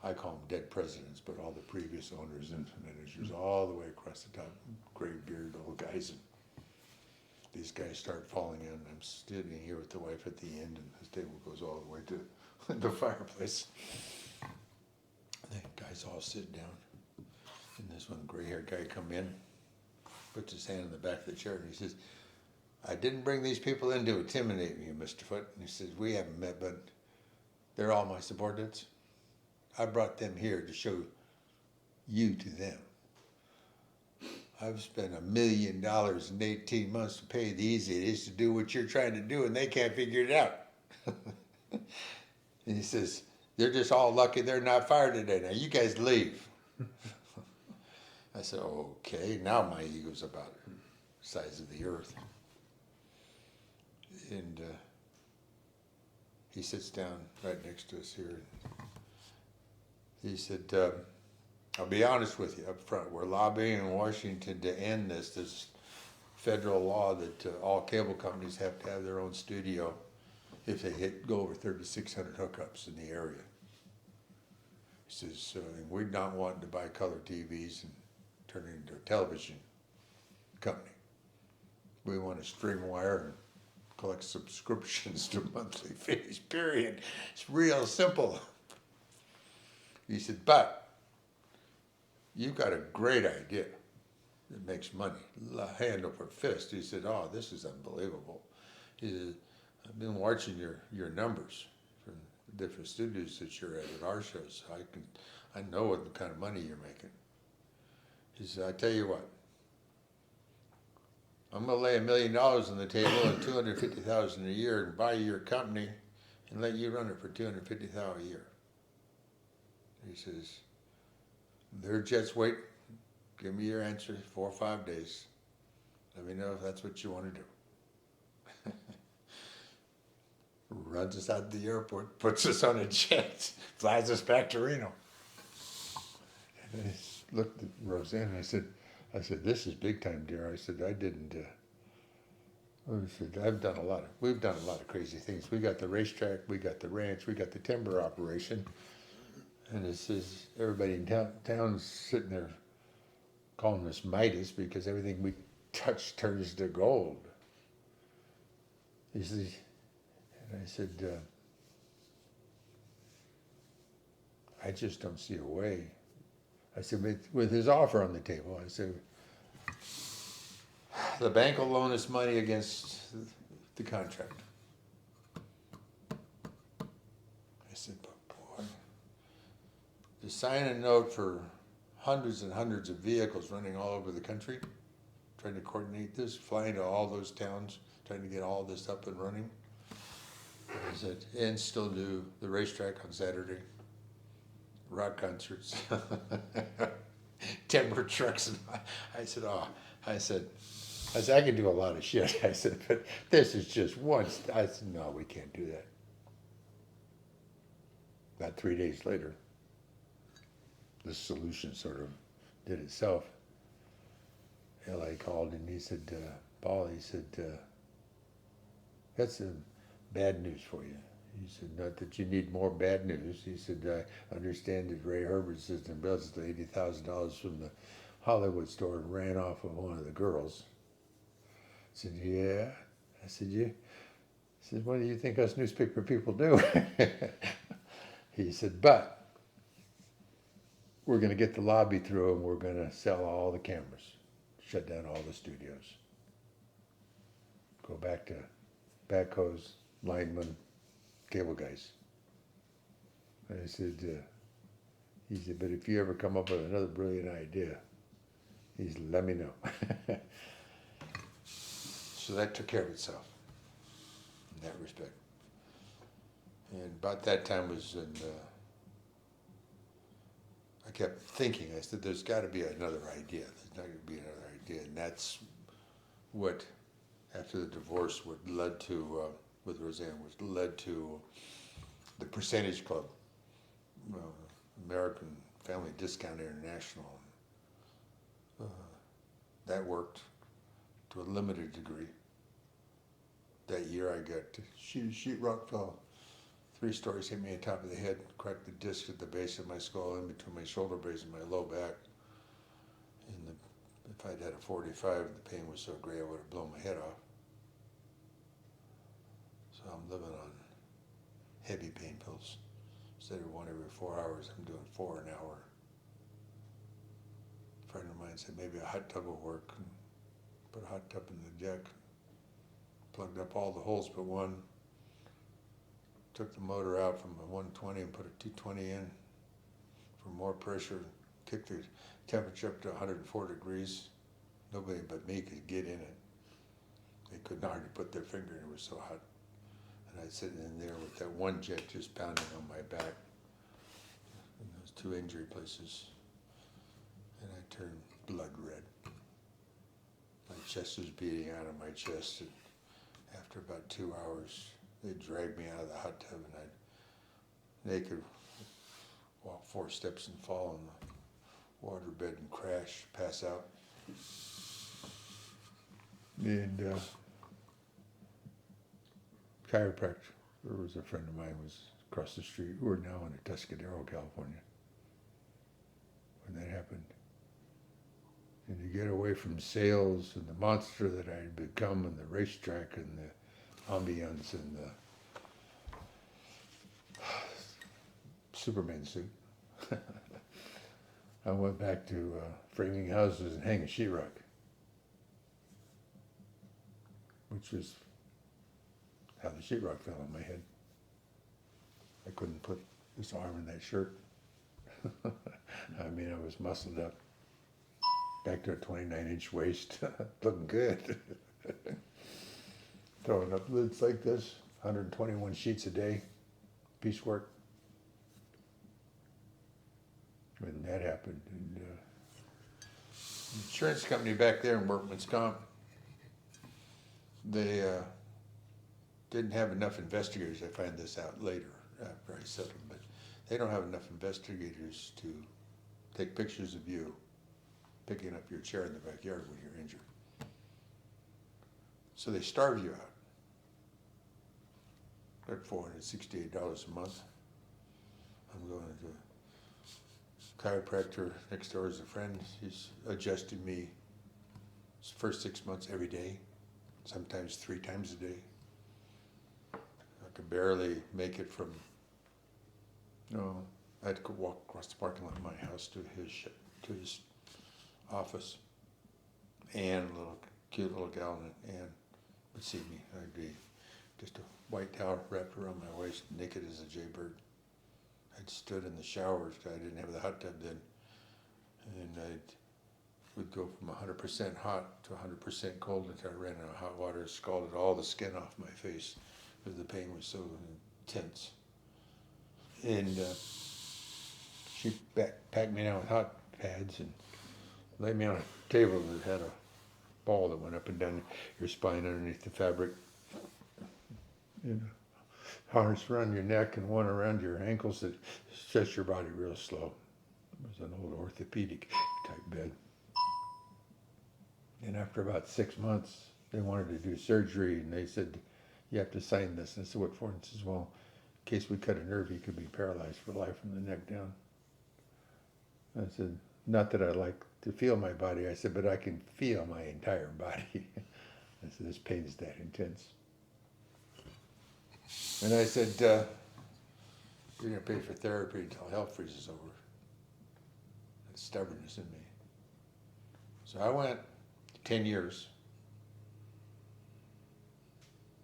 I call them dead presidents, but all the previous owners and managers all the way across the top, gray bearded old guys. And these guys start falling in. I'm sitting here with the wife at the end, and this table goes all the way to the fireplace. And the guys all sit down. And this one gray-haired guy come in, puts his hand in the back of the chair, and he says, I didn't bring these people in to intimidate you, Mr. Foote. And he says, we haven't met, but they're all my subordinates. I brought them here to show you to them. I've spent $1 million in 18 months to pay these idiots to do what you're trying to do, and they can't figure it out. And he says, they're just all lucky they're not fired today. Now, you guys leave. I said, okay, now my ego's about the size of the earth. And he sits down right next to us here. He said, I'll be honest with you up front. We're lobbying in Washington to end this federal law that all cable companies have to have their own studio if they go over 3,600 hookups in the area. He says, we're not wanting to buy color TVs and turn it into a television company. We want to string wire and collect subscriptions to monthly fees, period. It's real simple. He said, but you've got a great idea that makes money, hand over fist. He said, oh, this is unbelievable. He said, I've been watching your numbers from the different studios that you're at our shows. I know what kind of money you're making. He said, I tell you what, I'm going to lay $1 million on the table and $250,000 a year and buy your company and let you run it for $250,000 a year. He says, their jets wait. Give me your answer, 4 or 5 days. Let me know if that's what you want to do. Runs us out of the airport, puts us on a jet, flies us back to Reno. And I looked at Roseanne and I said, this is big time, dear. I said, I didn't, we've done a lot of crazy things. We got the racetrack, we got the ranch, we got the timber operation. And it says, everybody in town's sitting there calling us Midas because everything we touch turns to gold. He says, and I said, I just don't see a way. I said, with his offer on the table, I said, the bank will loan us money against the contract. I said, but boy, to sign a note for hundreds and hundreds of vehicles running all over the country, trying to coordinate this, flying to all those towns, trying to get all this up and running. I said, and still do the racetrack on Saturday, rock concerts, timber trucks. And I said, I can do a lot of shit. I said, but this is just once. I said, no, we can't do that. About 3 days later, the solution sort of did itself. L.A. called and he said, Paul, he said, that's bad news for you. He said, not that you need more bad news. He said, I understand that Ray Herbert's embezzled $80,000 from the Hollywood store and ran off with one of the girls. I said, yeah. I said, what do you think us newspaper people do? He said, but we're going to get the lobby through and we're going to sell all the cameras, shut down all the studios, go back to backhoes, linemen, cable guys. And I said, he said, but if you ever come up with another brilliant idea, he said, let me know. So that took care of itself in that respect. And about that time was in, I kept thinking, I said, there's got to be another idea. There's not going to be another idea. And that's what, after the divorce, what led to, with Roseanne, was led to the Percentage Club, American Family Discount International. That worked to a limited degree. That year I got sheetrock fell 3 stories, hit me on top of the head, cracked the disc at the base of my skull, in between my shoulder blades and my low back. And if I'd had a 45, the pain was so great I would have blown my head off. So I'm living on heavy pain pills. Instead of 1 every 4 hours, I'm doing 4 an hour. A friend of mine said maybe a hot tub will work. And put a hot tub in the deck, plugged up all the holes but one, took the motor out from a 120 and put a 220 in for more pressure, kicked the temperature up to 104 degrees. Nobody but me could get in it. They couldn't hardly put their finger in, it was so hot. And I'd sit in there with that one jet just pounding on my back in those 2 injury places. And I turned blood red. My chest was beating out of my chest. And after about 2 hours, they dragged me out of the hot tub, and I'd naked walk 4 steps and fall in the waterbed and crash, pass out. And chiropractor, there was a friend of mine was across the street. We're now in Tuscadero, California, when that happened. And to get away from sales and the monster that I had become and the racetrack and the ambience and the Superman suit, I went back to framing houses and hanging sheetrock, which was how the sheetrock fell on my head. I couldn't put this arm in that shirt. I mean, I was muscled up. Back to a 29-inch waist, looking good. Throwing up lids like this, 121 sheets a day, piecework. When that happened, and the insurance company back there in Workman's Comp, they didn't have enough investigators. I find this out later after I settled, but they don't have enough investigators to take pictures of you picking up your chair in the backyard when you're injured. So they starve you out. At $468 a month. I'm going to chiropractor next door is a friend. He's adjusted me first 6 months every day, sometimes 3 times a day. I could barely make it from, I had to walk across the parking lot of my house to his office. Ann, a little cute little gal, and Ann would see me. I'd be just a white towel wrapped around my waist, naked as a jaybird. I'd stood in the shower. I didn't have the hot tub then, and would go from 100% hot to 100% cold until I ran out of hot water, scalded all the skin off my face because the pain was so intense. And she packed me down with hot pads and laid me on a table that had a ball that went up and down your spine underneath the fabric. And a harness around your neck and one around your ankles that stretched your body real slow. It was an old orthopedic type bed. And after about 6 months, they wanted to do surgery, and they said, you have to sign this. And I said, what for? And he says, well, in case we cut a nerve, you could be paralyzed for life from the neck down. I said, not that I like to feel my body. I said, but I can feel my entire body. I said, this pain is that intense. And I said, you're gonna pay for therapy until hell freezes over. That's stubbornness in me. So I went 10 years.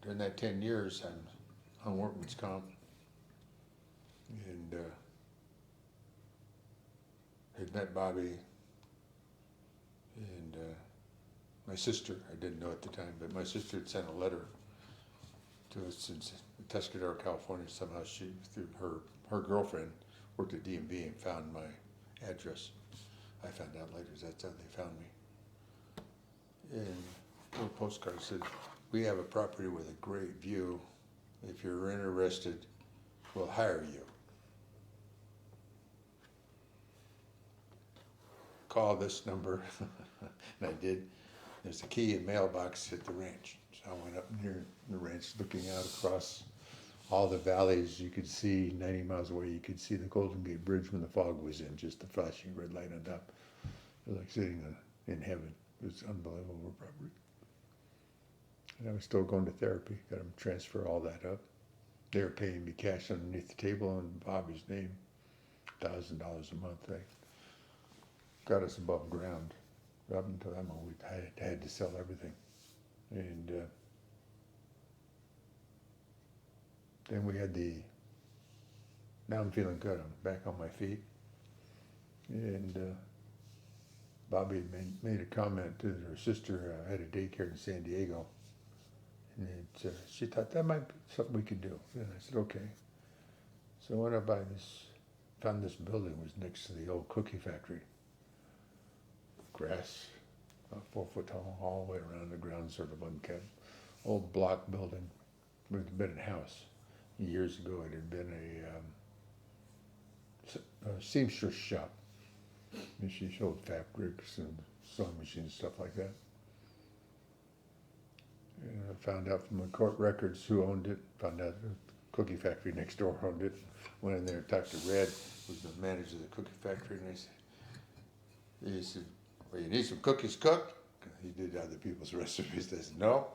During that 10 years, I'm on workman's comp. And had met Bobby and my sister. I didn't know at the time, but my sister had sent a letter to us in Tuscadero, California. Somehow she, through her girlfriend, worked at DMV and found my address. I found out later that's how they found me. And a little postcard said, "We have a property with a great view. If you're interested, we'll hire you. Call this number." And I did. There's a key and mailbox at the ranch. So I went up near the ranch looking out across all the valleys. You could see 90 miles away, you could see the Golden Gate Bridge when the fog was in, just the flashing red light on top. It was like sitting in heaven. It was unbelievable property. And I was still going to therapy. Got them transfer all that up. They were paying me cash underneath the table in Bobby's name, $1,000 a month. They got us above ground. Up until that moment, I had to sell everything. And then we had now I'm feeling good. I'm back on my feet. And Bobby made a comment that her sister had a daycare in San Diego. And she thought that might be something we could do. And I said, okay. So I went up found this building was next to the old cookie factory. Grass, about 4 foot tall, all the way around the ground, sort of unkept. Old block building. It had been a house. Years ago, it had been a seamstress shop. And she sold fabrics and sewing machines, stuff like that. And I found out from the court records who owned it. Found out the cookie factory next door owned it. Went in there and talked to Red, who was the manager of the cookie factory, and he said, "Well, you need some cookies cooked?" He did other people's recipes. I said, "No."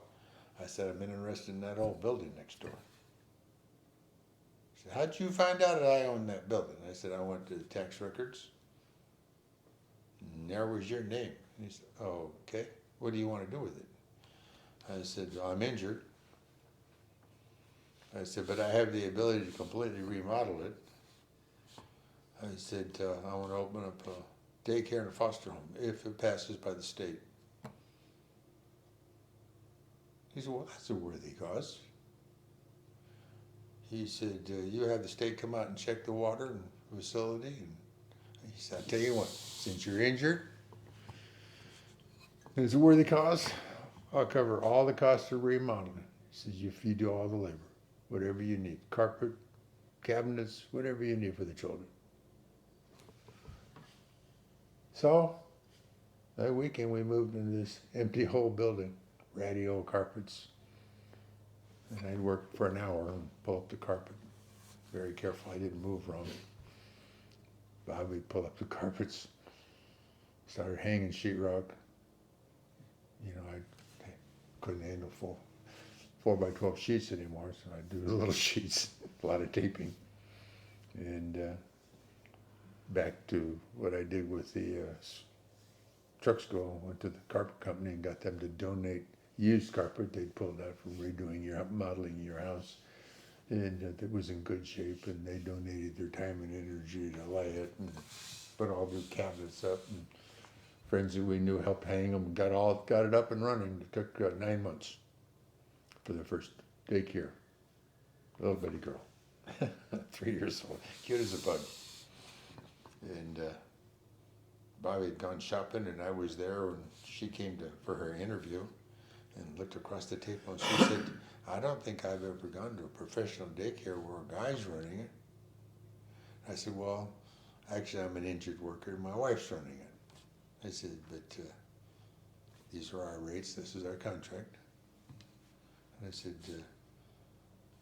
I said, "I'm interested in that old building next door." He said, "How'd you find out that I owned that building?" I said, "I went to the tax records, and there was your name." And he said, "Oh, okay. What do you want to do with it?" I said, "Well, I'm injured." I said, "But I have the ability to completely remodel it." I said, "I want to open up a daycare and a foster home if it passes by the state." He said, "Well, that's a worthy cause." He said, "You have the state come out and check the water and facility." And he said, "I'll tell you what, since you're injured, it's a worthy cause. I'll cover all the costs of remodeling." He says, "If you do all the labor, whatever you need, carpet, cabinets, whatever you need for the children." So that weekend we moved into this empty whole building, ratty old carpets. And I'd work for an hour and pull up the carpet. Very careful I didn't move wrong. Bobby pull up the carpets, started hanging sheetrock. You know, I couldn't handle 4 by 12 sheets anymore, so I'd do the little sheets, a lot of taping. And back to what I did with the truck school, went to the carpet company and got them to donate used carpet they'd pulled out from modeling your house. And it was in good shape, and they donated their time and energy to lay it and put all the cabinets up. And friends that we knew helped hang them, got it up and running. It took 9 months for the first daycare. Little bitty girl, 3 years old, cute as a bug. And Bobby had gone shopping, and I was there when she came for her interview, and looked across the table, and she said, "I don't think I've ever gone to a professional daycare where a guy's running it." I said, "Well, actually, I'm an injured worker. My wife's running it." I said, "But these are our rates. This is our contract." And I said,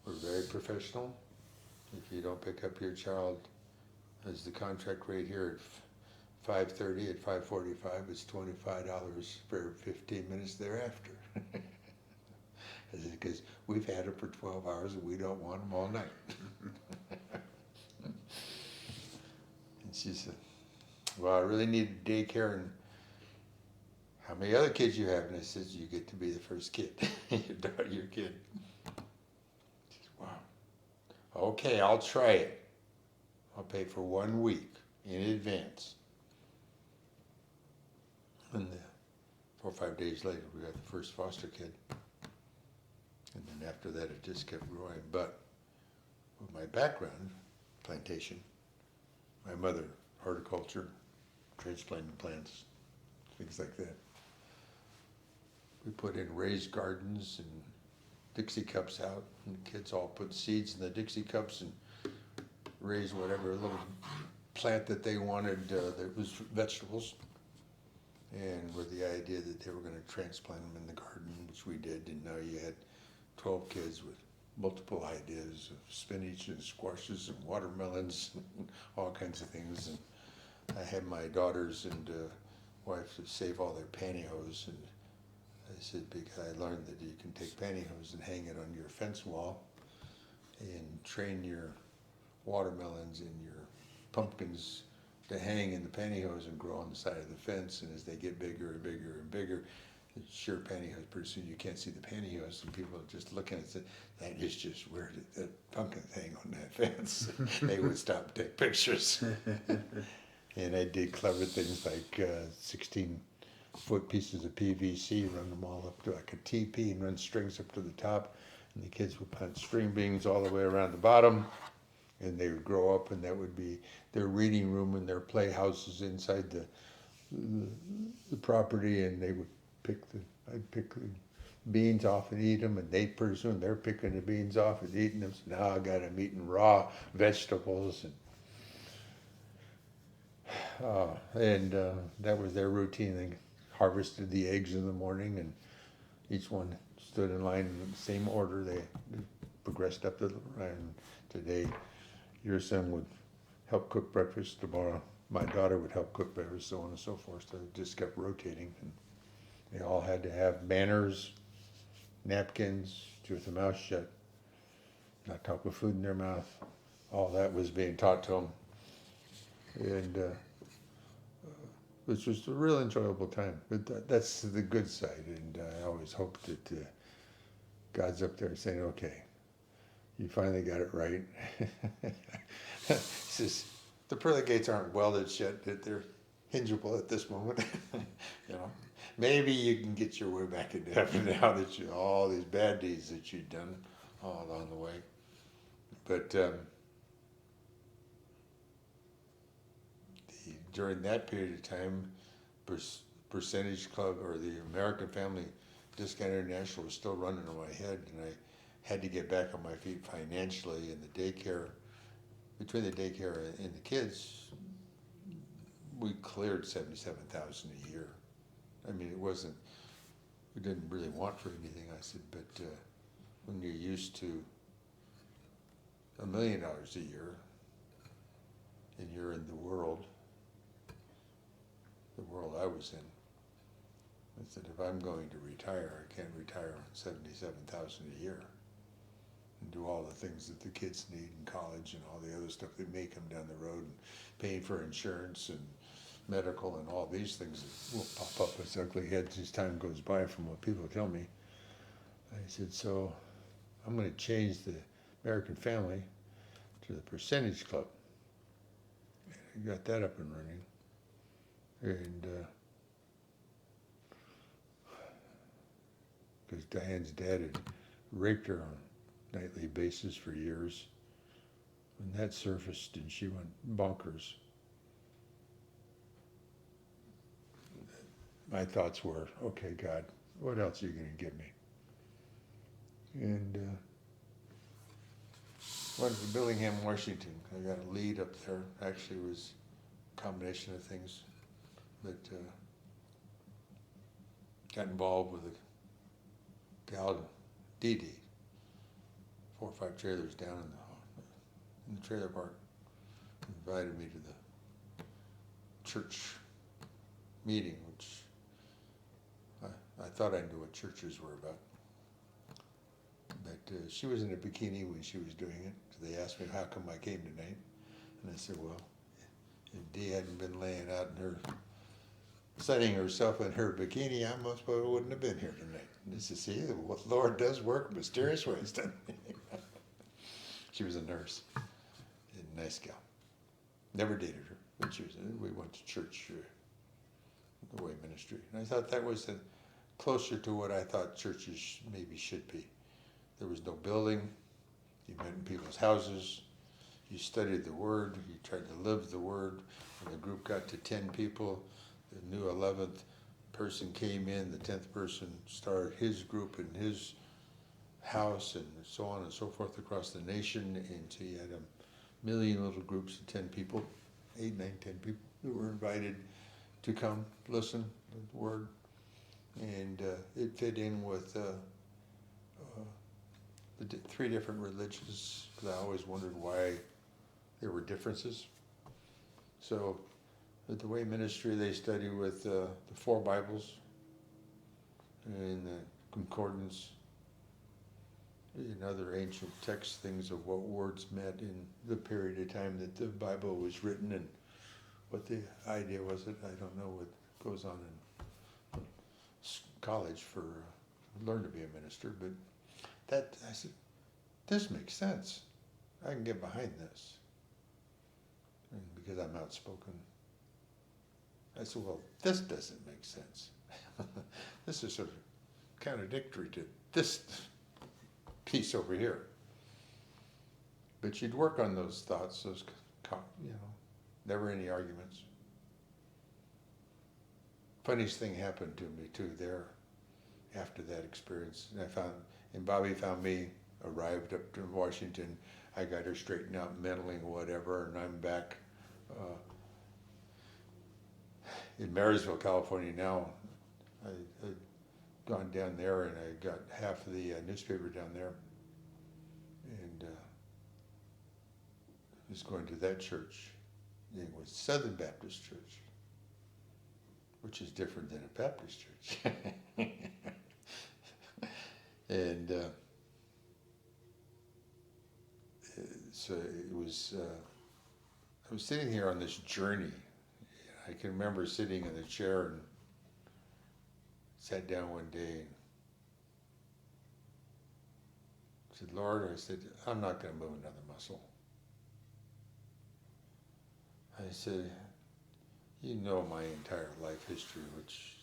"We're very professional. If you don't pick up your child as the contract rate here at 5:30, at 5:45, it's $25 for 15 minutes thereafter." I said, "Because we've had it for 12 hours and we don't want them all night." she said, well, I really need daycare, and how many other kids you have? And I said, you get to be the first kid, your kid. She said, wow. Okay, I'll try it. I'll pay for 1 week in advance. And 4 or 5 days later, we got the first foster kid. And then after that, it just kept growing. But with my background, plantation, my mother, horticulture, transplanting plants, things like that. We put in raised gardens and Dixie cups out, and the kids all put seeds in the Dixie cups and raise whatever little plant that they wanted that was vegetables. And with the idea that they were going to transplant them in the garden, which we did, and now you had 12 kids with multiple ideas of spinach and squashes and watermelons and all kinds of things. And I had my daughters and wife to save all their pantyhose, and I said, because I learned that you can take pantyhose and hang it on your fence wall and train your watermelons and your pumpkins to hang in the pantyhose and grow on the side of the fence, and as they get bigger and bigger and bigger, sure, pantyhose, pretty soon you can't see the pantyhose, and people are just looking and say, that is just weird, that pumpkin thing on that fence. They would stop and take pictures. And I did clever things like 16-foot pieces of PVC, run them all up to like a teepee and run strings up to the top, and the kids would plant string beans all the way around the bottom, and they would grow up, and that would be their reading room and their playhouses inside the property, and they would I'd pick the beans off and eat them, and they pretty soon they're picking the beans off and eating them. So now I got them eating raw vegetables, and that was their routine. They harvested the eggs in the morning, and each one stood in line in the same order. They progressed up the line. Today, your son would help cook breakfast. Tomorrow, my daughter would help cook breakfast, so on and so forth. So it just kept rotating. And they all had to have manners, napkins, with their mouth shut, not talk with food in their mouth. All that was being taught to them. And it was just a real enjoyable time. But that's the good side. And I always hope that God's up there saying, okay, you finally got it right. He says, the pearly gates aren't welded yet, that they're hingeable at this moment. You know, maybe you can get your way back into heaven now that you all these bad deeds that you've done all along the way. But during that period of time, Percentage Club or the American Family Discount International was still running in my head, and I had to get back on my feet financially. And the daycare, between the daycare and the kids, we cleared $77,000 a year. I mean, it wasn't, we didn't really want for anything. I said, but when you're used to $1 million a year, and you're in the world I was in, I said, if I'm going to retire, I can't retire on $77,000 a year and do all the things that the kids need in college and all the other stuff that may come down the road, and paying for insurance and medical and all these things that will pop up as ugly heads as time goes by from what people tell me. I said, so I'm going to change the American Family to the Percentage Club. And I got that up and running. And because Diane's dad had raped her on a nightly basis for years. When that surfaced and she went bonkers, my thoughts were, okay, God, what else are you going to give me? And went to Billingham, Washington. I got a lead up there. Actually, it was a combination of things. But got involved with a gal, Dee Dee, 4 or 5 trailers down in the trailer park. Invited me to the church meeting, which I thought I knew what churches were about. But she was in a bikini when she was doing it. So they asked me, how come I came tonight? And I said, well, If Dee hadn't been laying out in her, setting herself in her bikini, I most probably wouldn't have been here tonight. This is, see, what the Lord does work in mysterious ways, doesn't he? She was a nurse, a nice gal. Never dated her, but we went to church, the way ministry. And I thought that was closer to what I thought churches maybe should be. There was no building. You met in people's houses. You studied the Word. You tried to live the Word. When the group got to 10 people, the new 11th person came in. The 10th person started his group in his house, and so on and so forth across the nation. And so you had a million little groups of 10 people, 8, 9, 10 people who were invited to come listen to the Word. And it fit in with the 3 different religions, because I always wondered why there were differences. So at the Way Ministry, they study with the 4 Bibles and the concordance and other ancient text things of what words meant in the period of time that the Bible was written, and what the idea was. I don't know what goes on in college for learn to be a minister, but that, I said, this makes sense. I can get behind this. And because I'm outspoken, I said, well, this doesn't make sense. This is sort of contradictory to this piece over here. But you'd work on those thoughts, never any arguments. Funniest thing happened to me too there after that experience. And Bobby found me, arrived up to Washington. I got her straightened out mentally, whatever, and I'm back in Marysville, California now. I'd gone down there, and I got half of the newspaper down there, and was going to that church. It was Southern Baptist Church, which is different than a Baptist church. And so it was, I was sitting here on this journey. I can remember sitting in the chair and sat down one day and said, Lord, I said, I'm not going to move another muscle. I said, you know my entire life history, which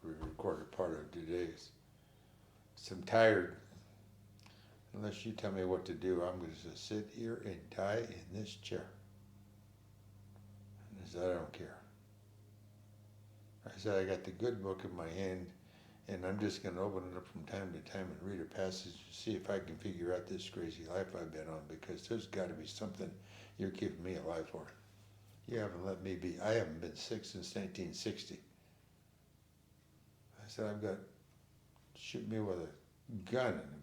we recorded part of today. So I'm tired. Unless you tell me what to do, I'm going to just sit here and die in this chair. And I said, I don't care. I said, I got the good book in my hand, and I'm just going to open it up from time to time and read a passage to see if I can figure out this crazy life I've been on, because there's got to be something you're keeping me alive for. You haven't let me be. I haven't been sick since 1960. I said, I've got, shoot me with a gun and a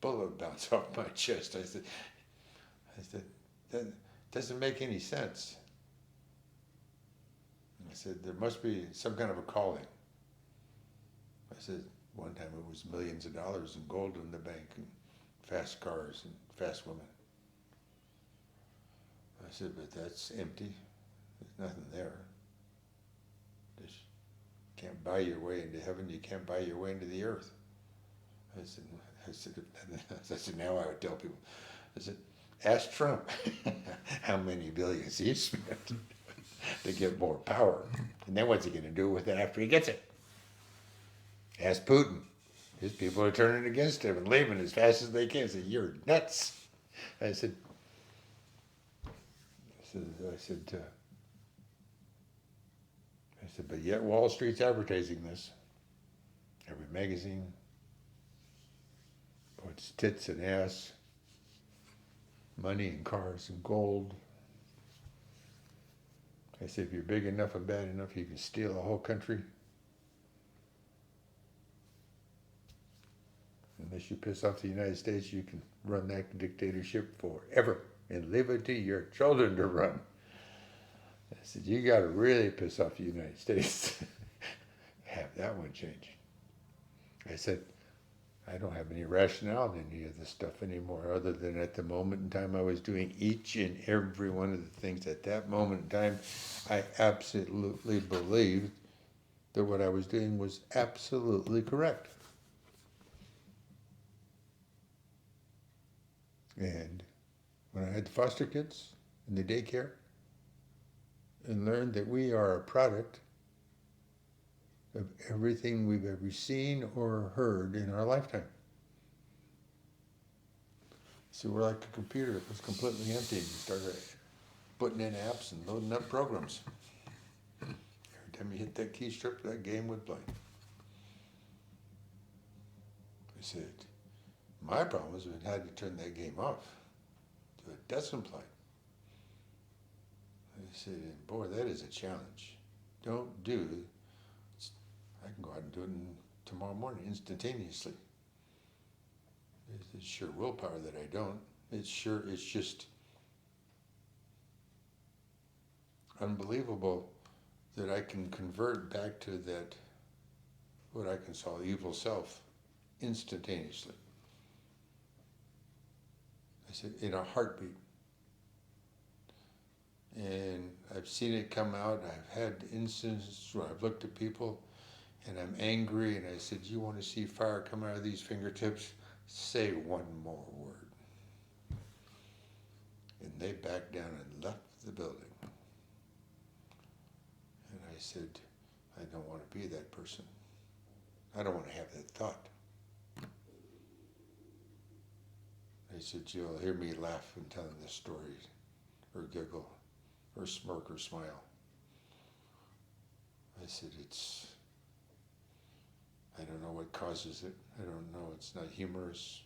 bullet bounce off my chest. I said, that doesn't make any sense. I said, there must be some kind of a calling. I said, one time it was millions of dollars in gold in the bank and fast cars and fast women. I said, but that's empty. There's nothing there. Just can't buy your way into heaven. You can't buy your way into the earth. I said, now I would tell people, I said, ask Trump how many billions he spent to get more power. And then what's he going to do with it after he gets it? Ask Putin. His people are turning against him and leaving as fast as they can. I said, you're nuts. I said, but yet Wall Street's advertising this. Every magazine puts tits and ass, money and cars and gold. I said, if you're big enough and bad enough, you can steal a whole country. Unless you piss off the United States, you can run that dictatorship forever and leave it to your children to run. I said, you got to really piss off the United States. Have that one change. I said, I don't have any rationale in any of this stuff anymore, other than at the moment in time I was doing each and every one of the things at that moment in time. I absolutely believed that what I was doing was absolutely correct. And when I had the foster kids and the daycare, and learned that we are a product of everything we've ever seen or heard in our lifetime. So we're like a computer that was completely empty, and you started putting in apps and loading up programs. Every time you hit that keystroke, that game would play. I said, my problem was we had to turn that game off to a decimal play. I said, boy, that is a challenge. Don't do. I can go out and do it tomorrow morning instantaneously. It's sheer willpower that I don't. It's just unbelievable that I can convert back to that, what I can call evil self, instantaneously. I said, in a heartbeat. And I've seen it come out. I've had instances where I've looked at people and I'm angry, and I said, you want to see fire come out of these fingertips? Say one more word. And they backed down and left the building. And I said, I don't want to be that person. I don't want to have that thought. I said, you'll hear me laugh when telling this story, or giggle, or smirk, or smile. I said, I don't know what causes it. I don't know. It's not humorous.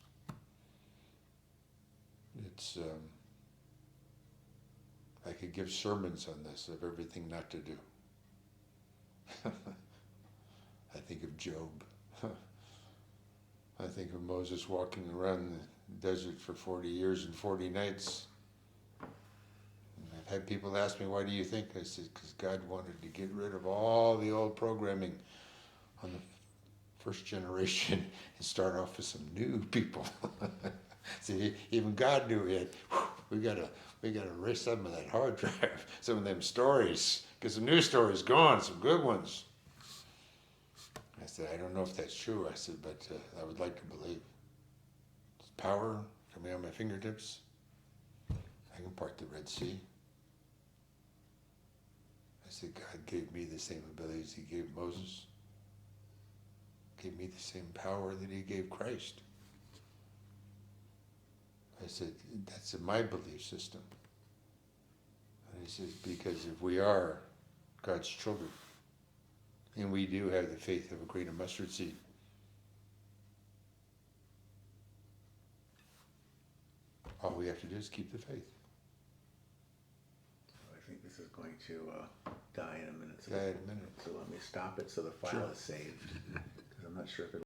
I could give sermons on this, of everything not to do. I think of Job. I think of Moses walking around the desert for 40 years and 40 nights. And I've had people ask me, why do you think? I said, because God wanted to get rid of all the old programming on the first generation and start off with some new people. See, even God knew we gotta erase some of that hard drive, some of them stories, get some new stories going, some good ones. I said, I don't know if that's true. I said, but I would like to believe. It's power coming on my fingertips. I can part the Red Sea. I said, God gave me the same abilities He gave Moses. Gave me the same power that He gave Christ. I said, that's in my belief system. And He says, because if we are God's children, and we do have the faith of a grain of mustard seed, all we have to do is keep the faith. I think this is going to die in a minute. Die in a minute. So let me stop it so the file is saved. Because I'm not sure if it